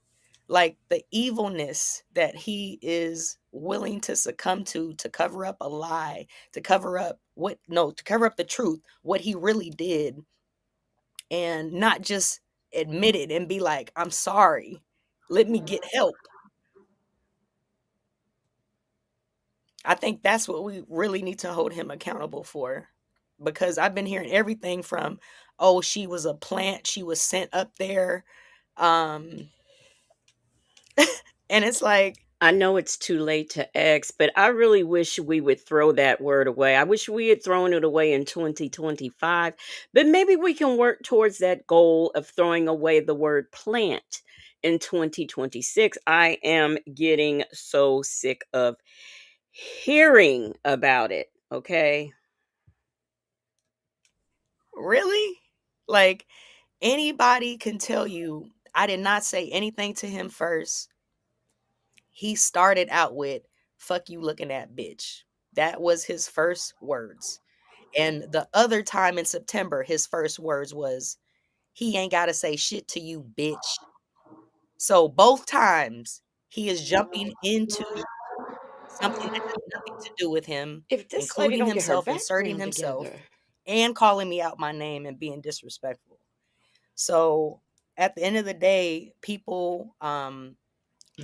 Like, the evilness that he is willing to succumb to cover up a lie, to cover up to cover up the truth, what he really did, and not just admit it and be like, I'm sorry. Let me get help. I think that's what we really need to hold him accountable for. Because I've been hearing everything from, oh, she was a plant, she was sent up there. Um, and it's like, I know it's too late to ask, but I really wish we would throw that word away. I wish we had thrown it away in 2025, but maybe we can work towards that goal of throwing away the word plant in 2026. I am getting so sick of hearing about it. Okay. really? Like, anybody can tell you, I did not say anything to him first. He started out with, fuck you looking at, bitch. That was his first words. And the other time in September, his first words was, he ain't got to say shit to you, bitch. So both times he is jumping into something that has nothing to do with him, If this lady including don't get her himself, inserting background himself, together. and calling me out my name and being disrespectful. So at the end of the day, people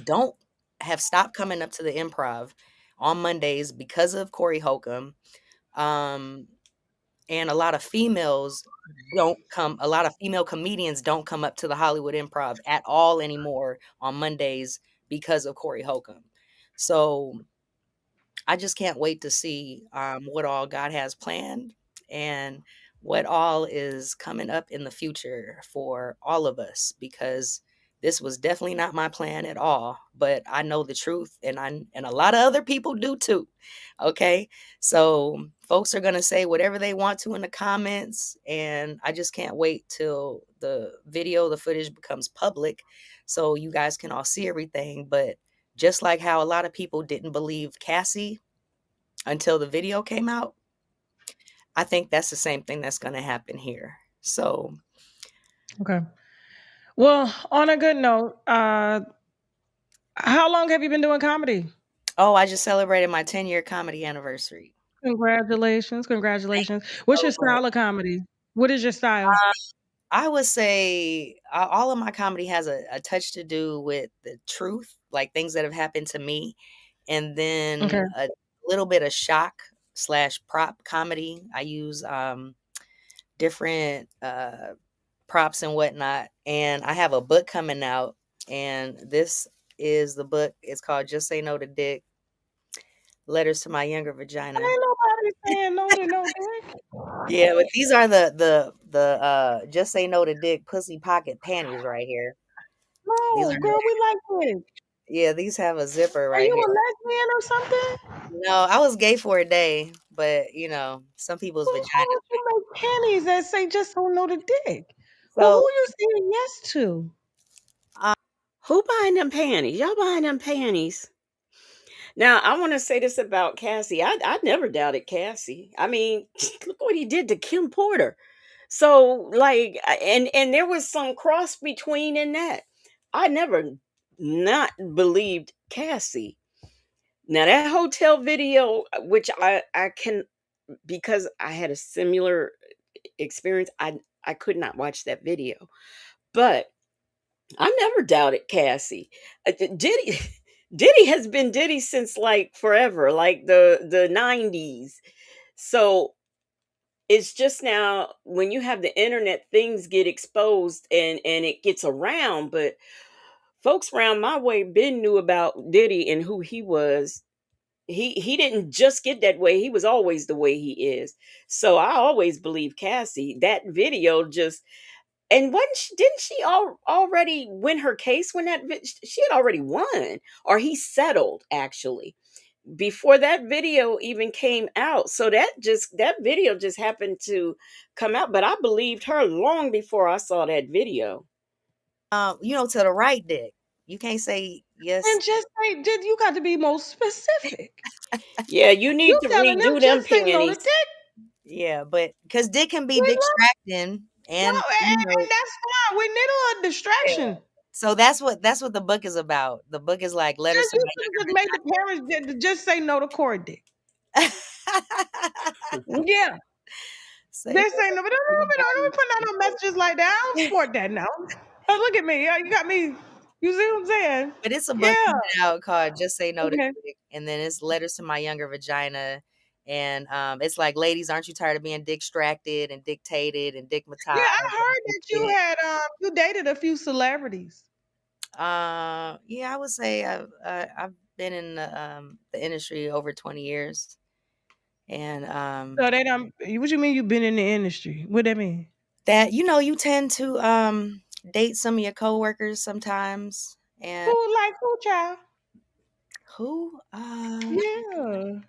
don't have stopped coming up to the Improv on Mondays because of Corey Holcomb. Um, and a lot of female comedians don't come up to the Hollywood Improv at all anymore on Mondays because of Corey Holcomb. So I just can't wait to see what all God has planned and what all is coming up in the future for all of us, because this was definitely not my plan at all, but I know the truth, and a lot of other people do too. Okay? So folks are going to say whatever they want to in the comments, and I just can't wait till the footage becomes public so you guys can all see everything. But just like how a lot of people didn't believe Cassie until the video came out, I think that's the same thing that's going to happen here. So, Okay. Well, on a good note, how long have you been doing comedy? oh, I just celebrated my 10-year comedy anniversary. Congratulations. Thank Congratulations. you What's your so much. style of comedy? What is your style? I would say all of my comedy has a touch to do with the truth, like things that have happened to me, and Okay. then a little bit of shock slash prop comedy. I use different props and whatnot. And I have a book coming out, and this is the book. It's called Just Say No to Dick: Letters to My Younger Vagina. Ain't nobody saying no to no dick. Yeah, but these are the Just Say No to Dick pussy pocket panties right here. These No, are girl, we like this. yeah, these have a zipper Are right you here. a lesbian or something? No, I was gay for a day, but some people's Why vagina. would you make panties that say just don't know the dick? Well, who So you saying yes to? um, Who buying them panties? Y'all buying them panties? Now, I want to say this about Cassie. I never doubted Cassie. I mean, look what he did to Kim Porter. So, like, and there was some cross between in that. I never not believed Cassie. Now that hotel video, which I can, because I had a similar experience, I could not watch that video. But I never doubted Cassie. Diddy Diddy has been Diddy since like forever, like the 90s. So it's just now when you have the internet, things get exposed and it gets around. But folks around my way been knew about Diddy and who he was He didn't just get that way. He was always the way he is. So I always believe Cassie. That video just and didn't she already win her case when she had already won, or he settled actually before that video even came out. So that video just happened to come out, but I believed her long before I saw that video. To the right dick. You can't say yes. And just say, you got to be more specific. Yeah, you need You to telling them redo them just say no to panties. dick. Yeah, but because dick can be We distracting, No, and and that's fine. We need a distraction. so that's what the book is about. The book is like letters Just to you could just make the parents just say no to Corey dick. my Yeah. Say They no say no, but don't be putting out no messages like that. I don't support that now. Look at me. Yeah, you got me. You see what I'm saying? But it's a book Yeah. out called "Just Say No to Okay. Dick," and then it's letters to my younger vagina, and it's like, ladies, aren't you tired of being distracted and dictated and Yeah, digmatized? I heard that you had you dated a few celebrities. Yeah, I would say I've been in the industry over 20 years, and So they don't. What you mean you've been in the industry? What that mean? that you tend to date some of your coworkers sometimes, and Who, child? who Yeah. You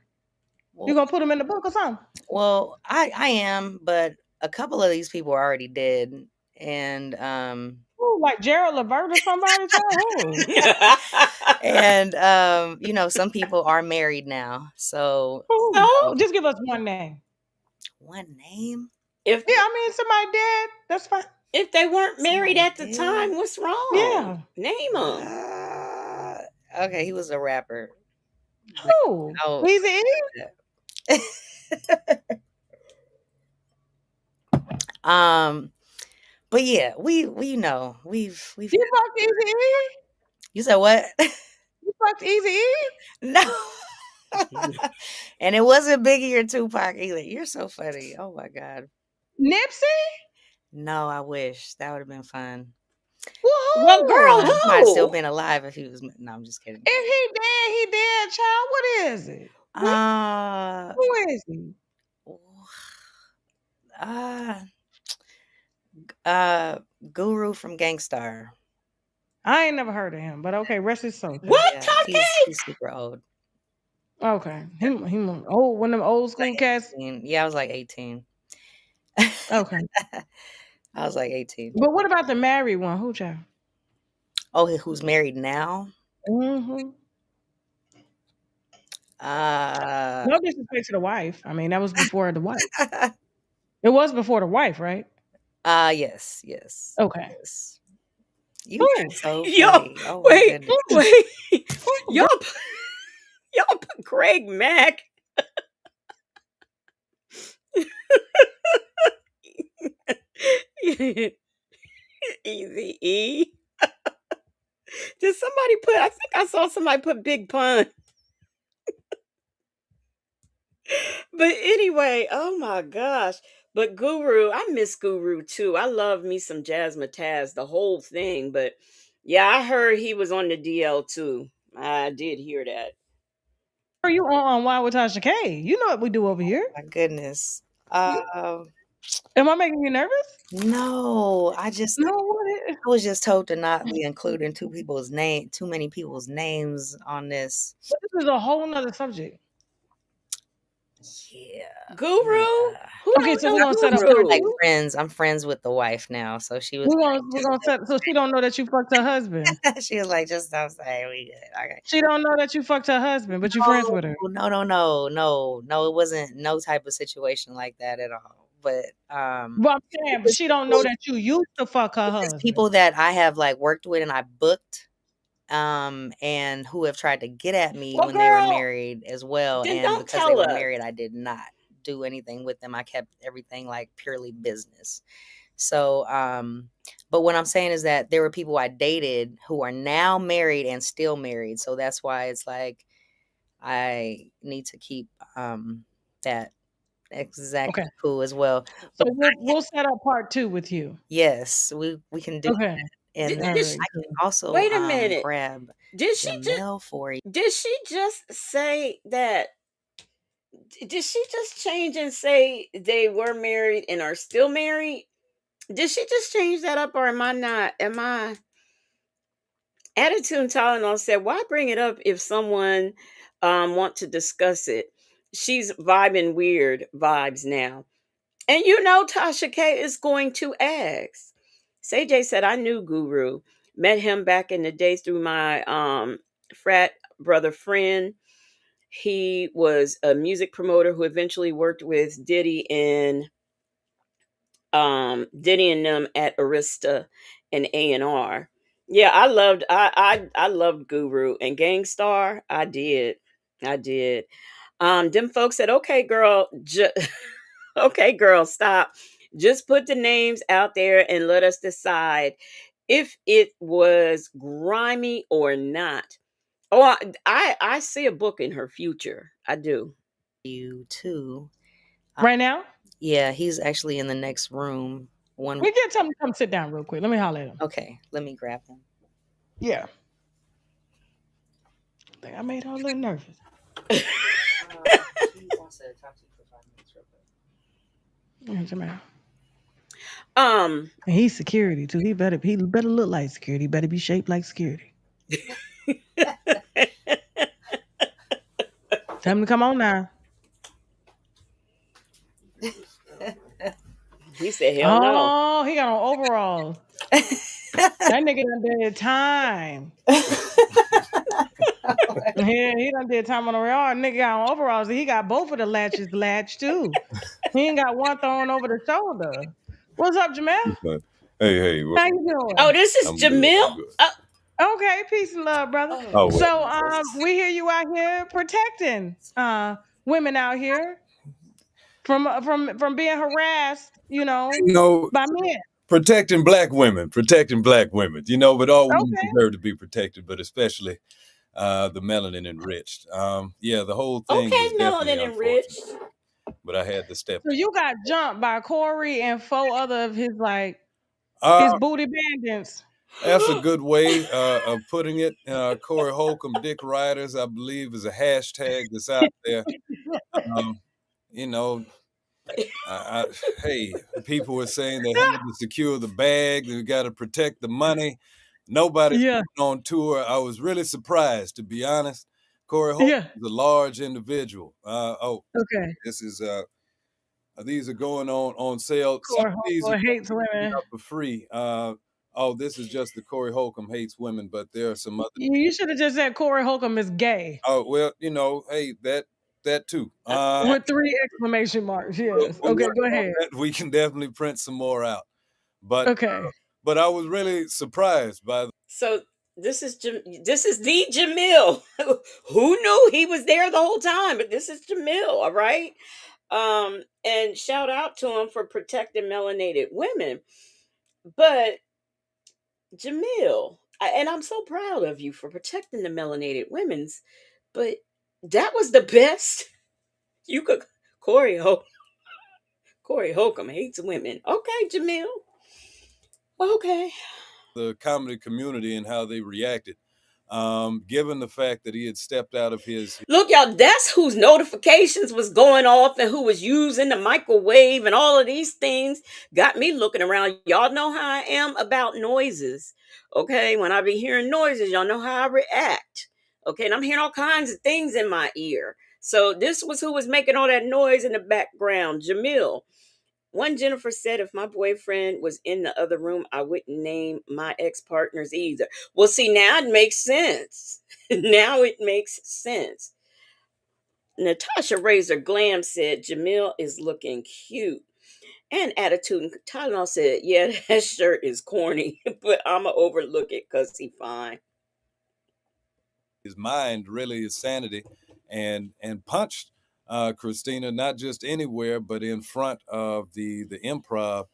well, gonna put them in the book or something? well, I am, but a couple of these people are already dead, and Who, like Gerald Levert or somebody? Who? and some people are married now, so Who? Just give us one name. one name. if Yeah, I mean somebody dead. That's fine. if they weren't married Somebody at the dead. time, what's wrong? Yeah. Name them. Okay, he was a rapper. Who? Oh, Easy E? but yeah, we know we've You fucked Easy E? You said what? You fucked Easy E? No. And it wasn't Biggie or Tupac either. You're so funny. Oh my God. Nipsey? No, I wish. That would have been fun. Well, girl, Woohoo! Might have still who? been alive if he was. No, I'm just kidding. If he dead, child. What is it? Who is he? Uh, Guru from Gangstar. I ain't never heard of him, but okay, rest his soul. What? Yeah, Top he's super old. Okay. Him old, one of them old school Like cats. 18. Yeah, I was like 18. Okay. I was like 18. But what about the married one? Who child? Oh, who's married now? Mm-hmm. No disrespect to the wife. I mean, that was before the wife. It was before the wife, right? Yes. Okay. Yes. You Who? are so Yo, funny. Oh my goodness. wait. Who? Y'all put Craig Mack. Easy E. Did somebody I think I saw somebody put Big Pun. But anyway, oh my gosh. But Guru, I miss Guru too. I love me some Jazzmatazz, the whole thing. But yeah, I heard he was on the DL too. I did hear that. Are you on Why with Tasha K? You know what we do over here. My goodness. Am I making you nervous? No, I No. What? was just told to not be including too many people's names on this. But this is a whole nother subject. Yeah. Guru? Yeah. Who Okay, don't so know we're gonna set up Guru? Like friends. I'm friends with the wife now. So she was We're gonna set so she don't know that you fucked her husband. she was like, just don't say we good. Okay. She don't know that you fucked her husband, but you friends with her. No, it wasn't no type of situation like that at all. But Well, I'm saying, but she don't know that you used to fuck her it's husband. people that I have like worked with and I booked and who have tried to get at me Well, when they were girl, married as well. then And don't because they tell were us. married, I did not do anything with them. I kept everything like purely business. So but what I'm saying is that there were people I dated who are now married and still married. So that's why it's like I need to keep that exactly cool as well. So But we'll set up part 2 with you. yes, we can do Okay. that. And Did- then did I she- can also Wait a minute. grab Did she just Jamel for you. did she just say that? Did she just change and say they were married and are still married? Did she just change that up, or am I not? Am I? Attitude Tylenol said, "Why bring it up if someone want to discuss it?" She's vibing weird vibes now, and Tasha K is going to ask. Say J said, "I knew Guru, met him back in the days through my frat brother friend. He was a music promoter who eventually worked with Diddy and them at Arista and A&R. Yeah, I loved Guru and Gangstar. I did. Them folks said, "Okay, girl, okay, girl, stop. Just put the names out there and let us decide if it was grimy or not." Oh, I see a book in her future. I do. You too. Right now? Yeah, he's actually in the next room. One. We get him to come sit down real quick. Let me holler at him. Okay, let me grab him. Yeah. I think I made her a little nervous. He wants to talk to you for 5 minutes real quick. Yeah, Jamal. Um, And he's security too. He better look like security. He better be shaped like security. Tell him to come on now. he said, "Hell no." Oh, he got on overalls. That nigga done did time. Yeah, he done did time on the yard. Nigga got on overalls. He got both of the latches latched too. He ain't got one thrown over the shoulder. What's up, Jamel? Hey, How you doing? Oh, this is I'm good, Jamil. I'm good. Okay, peace and love, brother. Oh, well. So we hear you out here protecting women out here from being harassed, by men. Protecting black women. But all women Okay. deserve to be protected, but especially the melanin enriched. The whole thing Okay, was definitely melanin enriched. unfortunate, but I had to step. So you got jumped by Corey and 4 other of his his booty bandits. That's a good way of putting it. Corey Holcomb, Dick Riders, I believe, is a hashtag that's out there. You know, hey, people were saying they had to secure the bag, they got to protect the money. Nobody's Yeah. on tour. I was really surprised, to be honest. Corey Holcomb Yeah. is a large individual. Okay. This is these are going on sale. Some Corey of these are Holcomb hates women. up for free. This is just the Corey Holcomb hates women, but there are some other. You should have just said Corey Holcomb is gay. Oh well, hey, that too. With 3 exclamation marks. Yes. we'll Okay, work go on ahead. that. We can definitely print some more out. But Okay. but I was really surprised by the So this is the Jamil who knew he was there the whole time, but this is Jamil, all right. And shout out to him for protecting melanated women. But Jamil, and I'm so proud of you for protecting the melanated women's. But that was the best you could. Corey Holcomb hates women. Okay, Jamil. Okay. the comedy community and how they reacted. Given the fact that he had stepped out of his Look, y'all, that's whose notifications was going off and who was using the microwave and all of these things. Got me looking around. Y'all know how I am about noises. Okay. When I be hearing noises, y'all know how I react. Okay. And I'm hearing all kinds of things in my ear. So this was who was making all that noise in the background. Jamil. One Jennifer said, if my boyfriend was in the other room, I wouldn't name my ex-partners either. Well, see, now it makes sense. Now it makes sense. Natasha Razor Glam said, Jamil is looking cute. And Attitude and Tylenol said, yeah, that shirt is corny, but I'ma overlook it because he fine. his mind, really his sanity, and punched Cristina not just anywhere, but in front of the improv,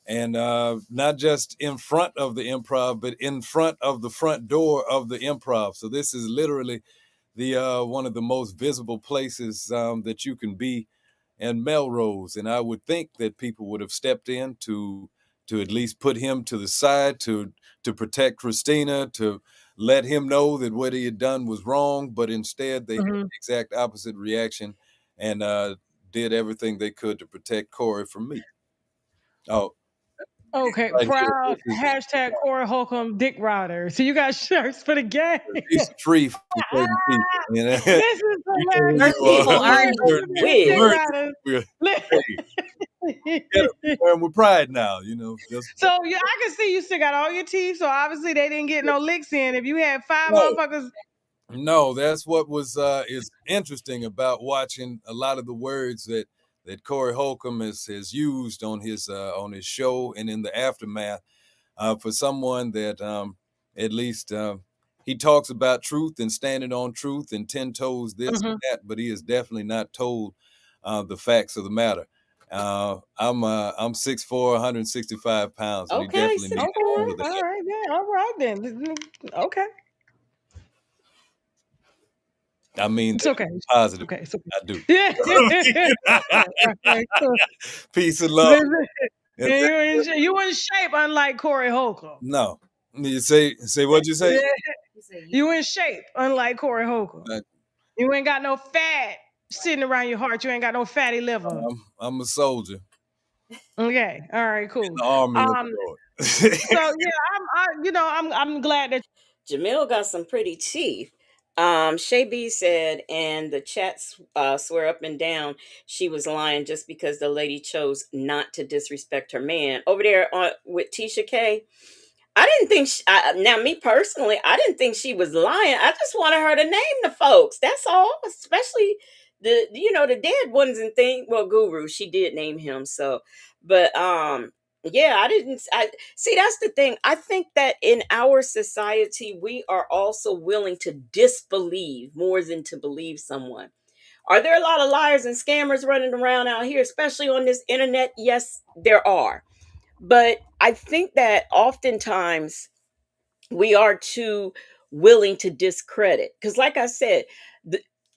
and not just in front of the improv, but in front of the front door of the improv. So this is literally the one of the most visible places that you can be in Melrose, and I would think that people would have stepped in to at least put him to the side to protect Cristina, to let him know that what he had done was wrong. But instead, they had the exact opposite reaction and did everything they could to protect Corey from me. Oh, Okay, right here. proud hashtag Corey Holcomb dick rider. So you got shirts for the game. He's free for certain people. You know? This is hilarious. Certain people aren't Dick with. riders. Get them wearing with pride now, you know. So yeah, I can see you still got all your teeth. So obviously they didn't get no licks in. If you had 5 motherfuckers. No, that's what was is interesting about watching a lot of the words that Corey Holcomb has used on his show and in the aftermath. For someone that at least he talks about truth and standing on truth and 10 toes this and that, but he has definitely not told the facts of the matter. I'm 6'4", 165 pounds. And Okay, he definitely needs All right then. Okay. I mean, it's okay. Positive. Okay, it's okay. I do. Yeah. Peace and love. You in shape, unlike Corey Holcomb. No. You say what you say? You in shape, unlike Corey Holcomb. You ain't got no fat sitting around your heart. You ain't got no fatty liver. I'm a soldier. Okay. All right. Cool. In the army of the Lord. So yeah, I'm glad that Jamil got some pretty teeth. Shay B said, and the chats swear up and down she was lying just because the lady chose not to disrespect her man. Over there with Tisha K, I didn't think now me personally, I didn't think she was lying. I just wanted her to name the folks. That's all. Especially the dead ones and things. Well, Guru, she did name him. So, but yeah, I see. That's the thing. I think that in our society, we are also willing to disbelieve more than to believe someone. Are there a lot of liars and scammers running around out here, especially on this internet? Yes, there are. But I think that oftentimes we are too willing to discredit, because like I said,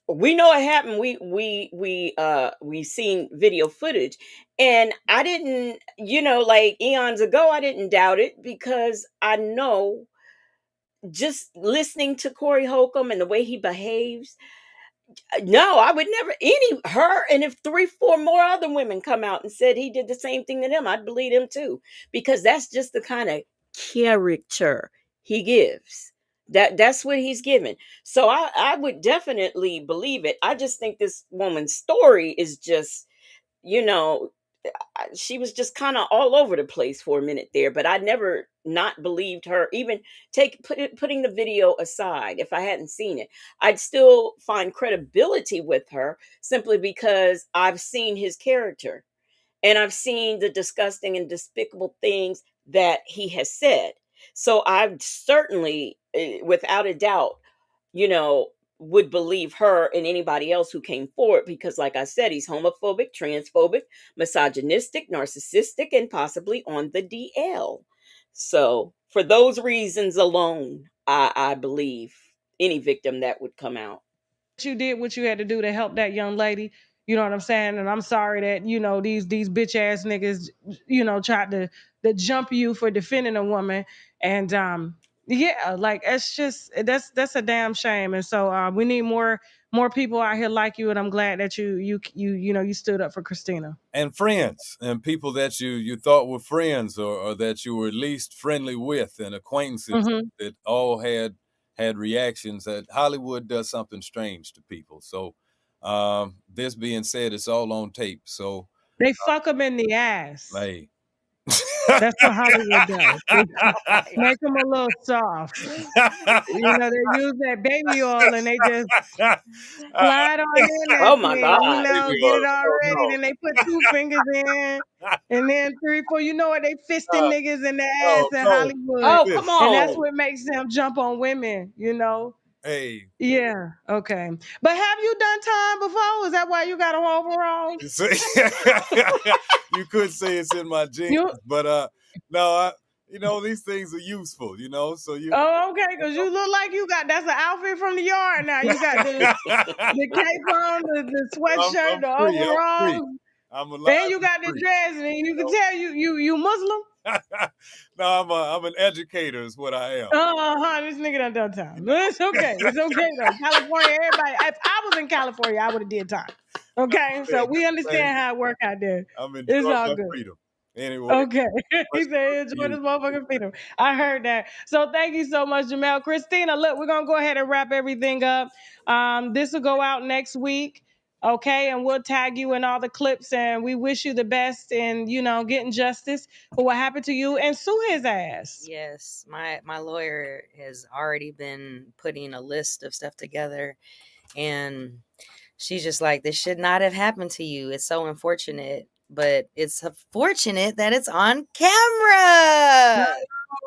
we know it happened. We seen video footage, and I didn't, like eons ago, I didn't doubt it, because I know, just listening to Corey Holcomb and the way he behaves, no, I would never her, and if 3, 4 more other women come out and said he did the same thing to them, I'd believe him too, because that's just the kind of character he gives. That's what he's given. So I would definitely believe it. I just think this woman's story is just, you know, she was just kind of all over the place for a minute there, but I never not believed her. Even putting the video aside, if I hadn't seen it, I'd still find credibility with her, simply because I've seen his character and I've seen the disgusting and despicable things that he has said. So I certainly, without a doubt, you know, would believe her and anybody else who came forward, because like I said, he's homophobic, transphobic, misogynistic, narcissistic, and possibly on the DL. So for those reasons alone, I believe any victim that would come out. you did what you had to do to help that young lady. You know what I'm saying? And I'm sorry that, these bitch ass niggas, tried to jump you for defending a woman. And yeah, like that's a damn shame. And so we need more people out here like you. And I'm glad that you stood up for Cristina. And friends and people that you thought were friends, or that you were at least friendly with, and acquaintances that all had reactions. That Hollywood does something strange to people. So this being said, it's all on tape. So they fuck them in the ass. Hey. That's what Hollywood does. They make them a little soft. They use that baby oil and they just slide on in there. Oh my God. Get it all ready. Then they put 2 fingers in, and then 3, 4. You know what? They fisting niggas in the ass in Hollywood. Oh, come on. And that's what makes them jump on women, Hey. Yeah. Okay. But have you done time before? Is that why you got a overall? You could say it's in my genes, but no, these things are useful, so you. Oh, okay, because you look like that's an outfit from the yard now. You got the cape on, the sweatshirt, the overalls. I'm alive. And you got the dress, and you can tell you Muslim. No, I'm an educator is what I am. This nigga done time. It's okay. It's okay though. California, everybody. If I was in California, I would have did time. Okay, so we understand how it work out there. I'm enjoying It's all my good. freedom. Anyway, Okay. He much said, love to enjoy this you. motherfucking freedom. I heard that. So thank you so much, Jamel. Christina, look, we're going to go ahead and wrap everything up. This will go out next week. Okay. And we'll tag you in all the clips, and we wish you the best in, getting justice for what happened to you, and sue his ass. Yes, my lawyer has already been putting a list of stuff together, and she's just like, this should not have happened to you. It's so unfortunate, but it's fortunate that it's on camera.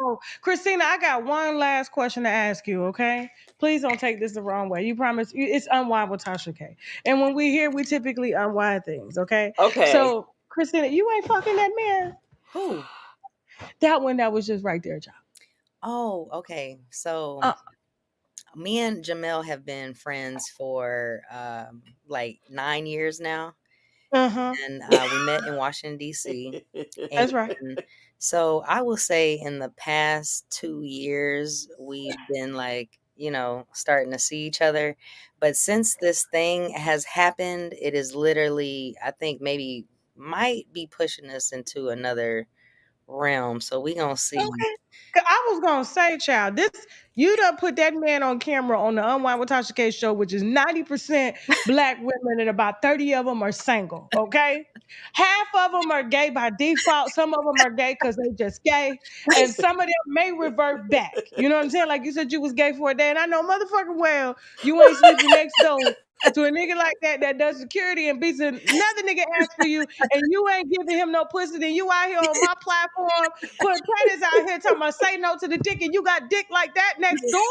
Oh, Christina, I got one last question to ask you, okay? Please don't take this the wrong way. You promise it's unwind with Tasha K. And when we here, we typically unwind things, okay? Okay. So, Christina, you ain't fucking that man. Who? That one that was just right there, child. Oh, okay. So Uh, me and Jamel have been friends for like 9 years now. uh-huh. And we met in Washington, D.C. And That's right. so I will say in the past 2 years, we've been like, starting to see each other. But since this thing has happened, it is literally, I think maybe might be pushing us into another realm. So we gonna see. Okay. 'Cause I was gonna say, child, you done put that man on camera on the Unwind with Tasha K show, which is 90% black women and about 30 of them are single. Okay. Half of them are gay by default. Some of them are gay because they just gay. And some of them may revert back. You know what I'm saying? Like you said you was gay for a day. And I know motherfucking well you ain't sleeping next door to a nigga like that does security and beats another nigga ass for you, and you ain't giving him no pussy, then you out here on my platform putting pennies out here talking about say no to the dick, and you got dick like that next door?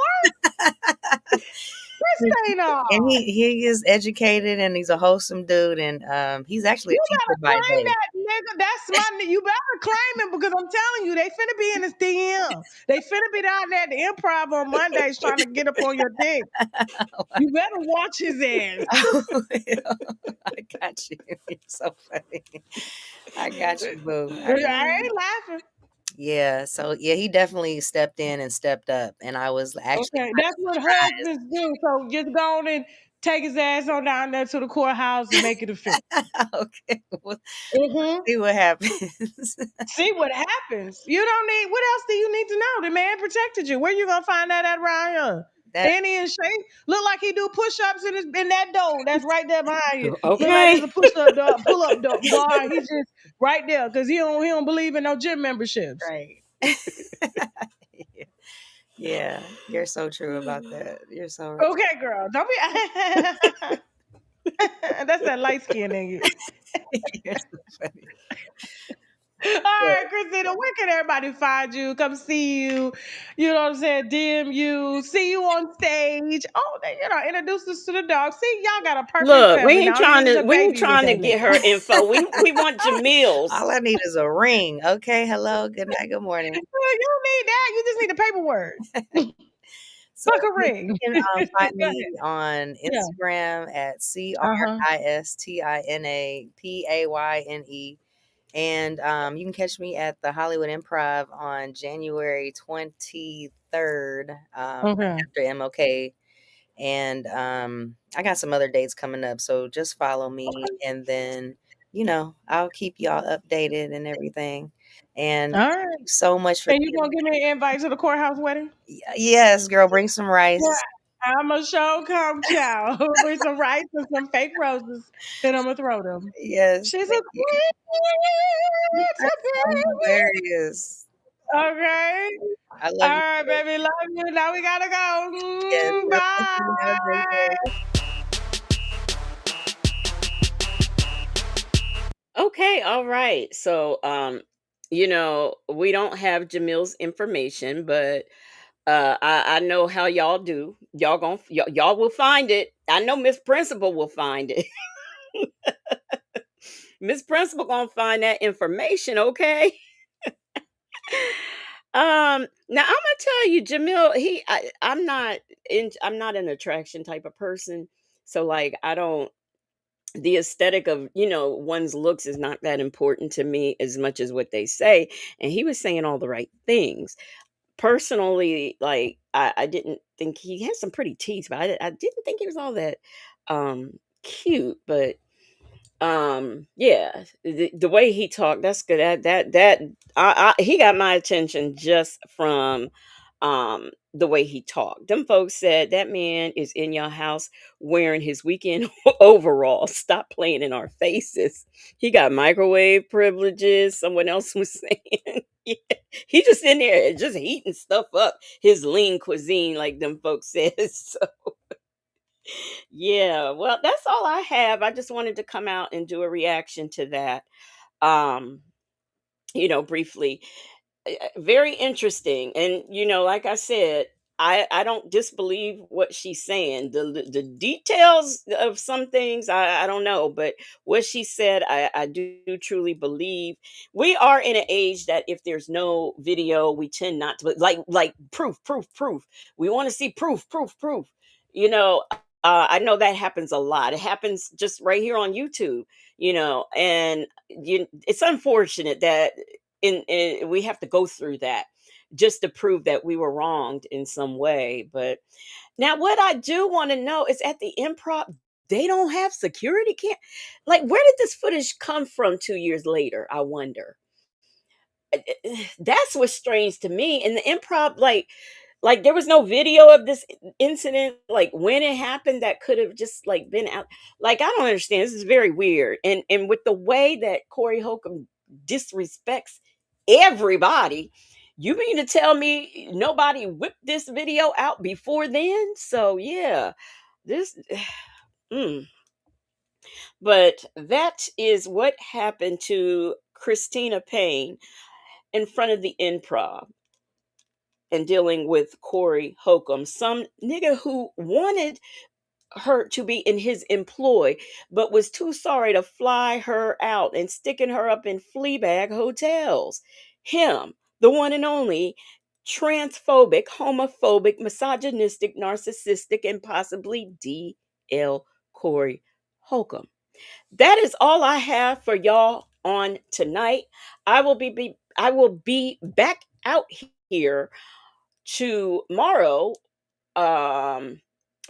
Christina, And he is educated and he's a wholesome dude, and he's actually you a teacher better by claim day. that nigga. That's my nigga. You better claim him because I'm telling you, they finna be in his DM. They finna be down there at the Improv on Mondays trying to get up on your dick. You better watch his ass. Oh, I got you. You're so funny. I got you, boo. I ain't laughing. Yeah, so yeah, he definitely stepped in and stepped up, and I was actually Okay, kind that's of what surprised. husbands do. So just go on and take his ass on down there to the courthouse and make it official. Okay, we'll Mm-hmm. see what happens. See what happens. You don't need. What else do you need to know? The man protected you. Where you gonna find that at around here? That And he in shape. Look like he do push-ups in that door. That's right there behind you. Look like there's Okay. a push-up door, pull-up door bar. He's just right there because he don't believe in no gym memberships. right. Yeah. Yeah, you're so true about that. You're so right. Okay, girl. Don't be. That's that light skin in you. You're so funny. All right, Christina, where can everybody find you? Come see you. You know what I'm saying? DM you. See you on stage. Oh, introduce us to the dog. See, y'all got a perfect Look, family. Now all you need is a we ain't baby with trying to that get nigga. her info. We want Jamil's. All I need is a ring. Okay, hello, good night, good morning. You don't need that. You just need the paperwork. So Fuck a you ring. can find Go me on Yeah. Instagram at Uh-huh. CRISTINAPAYNE. And you can catch me at the Hollywood Improv on January 23rd, Okay. after MLK. And I got some other dates coming up. So just follow me, and then, I'll keep y'all updated and everything. And All thank right. you so much for And you gonna give me an invite to the courthouse wedding? yes, girl, bring some rice. I'm a show come child with some rice and some fake roses, and I'm gonna throw them. Yes, She's a thank you. queen. It's That's a so baby. hilarious. Okay. I All love you. right, baby. Love you. Now we gotta go. Yes, well, thank you. Have a great Bye. day. Okay, all right. So, we don't have Jamil's information, but I know how y'all do. Y'all will find it. I know Miss Principal will find it. Miss Principal gonna find that information, okay? Now I'm gonna tell you, Jamil, I'm not an attraction type of person. So like I don't the aesthetic of, one's looks is not that important to me as much as what they say. And he was saying all the right things. Personally, like, I didn't think he had some pretty teeth, but I didn't think he was all that cute. But yeah, the way he talked, that's good. He got my attention just from the way he talked. Them folks said that man is in your house wearing his weekend overalls. Stop playing in our faces. He got microwave privileges. Someone else was saying. Yeah, he just in there just heating stuff up. His lean cuisine, like them folks says. Yeah, well, that's all I have. I just wanted to come out and do a reaction to that. Um, briefly. Very interesting. And like I said, I don't disbelieve what she's saying. The details of some things I don't know, but what she said I do truly believe. We are in an age that if there's no video, we tend not to, like proof. We want to see proof. You know, I know that happens a lot. It happens just right here on YouTube, and it's unfortunate that we have to go through that just to prove that we were wronged in some way. But now, what I do want to know is, at the Improv, they don't have security like, where did this footage come from 2 years later? I wonder. That's what's strange to me. And the Improv, like there was no video of this incident, like when it happened, that could have just like been out. Like, I don't understand. This is very weird. And with the way that Corey Holcomb disrespects everybody, you mean to tell me nobody whipped this video out before then? So yeah, this mm. But that is what happened to Christina Payne in front of the Improv, and dealing with Corey Holcomb, some nigga who wanted her to be in his employ, but was too sorry to fly her out and sticking her up in Fleabag hotels. Him, the one and only transphobic, homophobic, misogynistic, narcissistic, and possibly DL Corey Holcomb. That is all I have for y'all on tonight. I will be back out here tomorrow, um,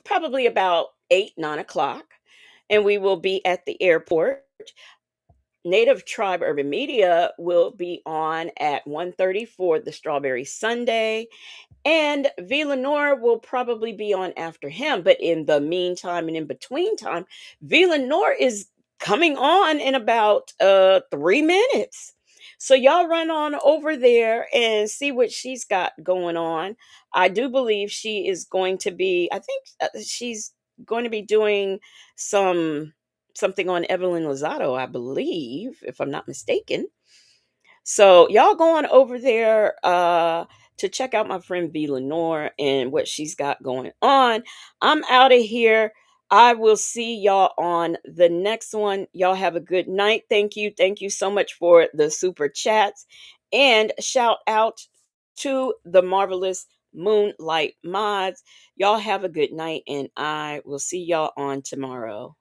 probably about 8, 9 o'clock, and we will be at the airport. Native Tribe Urban Media will be on at 1:30 for the Strawberry Sunday, and V. Lenore will probably be on after him. But in the meantime and in between time, V. Lenore is coming on in about 3 minutes. So y'all run on over there and see what she's got going on. I do believe she is going to be, I think she's going to be doing something on Evelyn Lozado, I believe, if I'm not mistaken. So y'all go on over there to check out my friend V. Lenore and what she's got going on. I'm out of here. I will see y'all on the next one. Y'all have a good night. Thank you. Thank you so much for the super chats. And shout out to the marvelous Moonlight Mods. Y'all have a good night, and I will see y'all on tomorrow.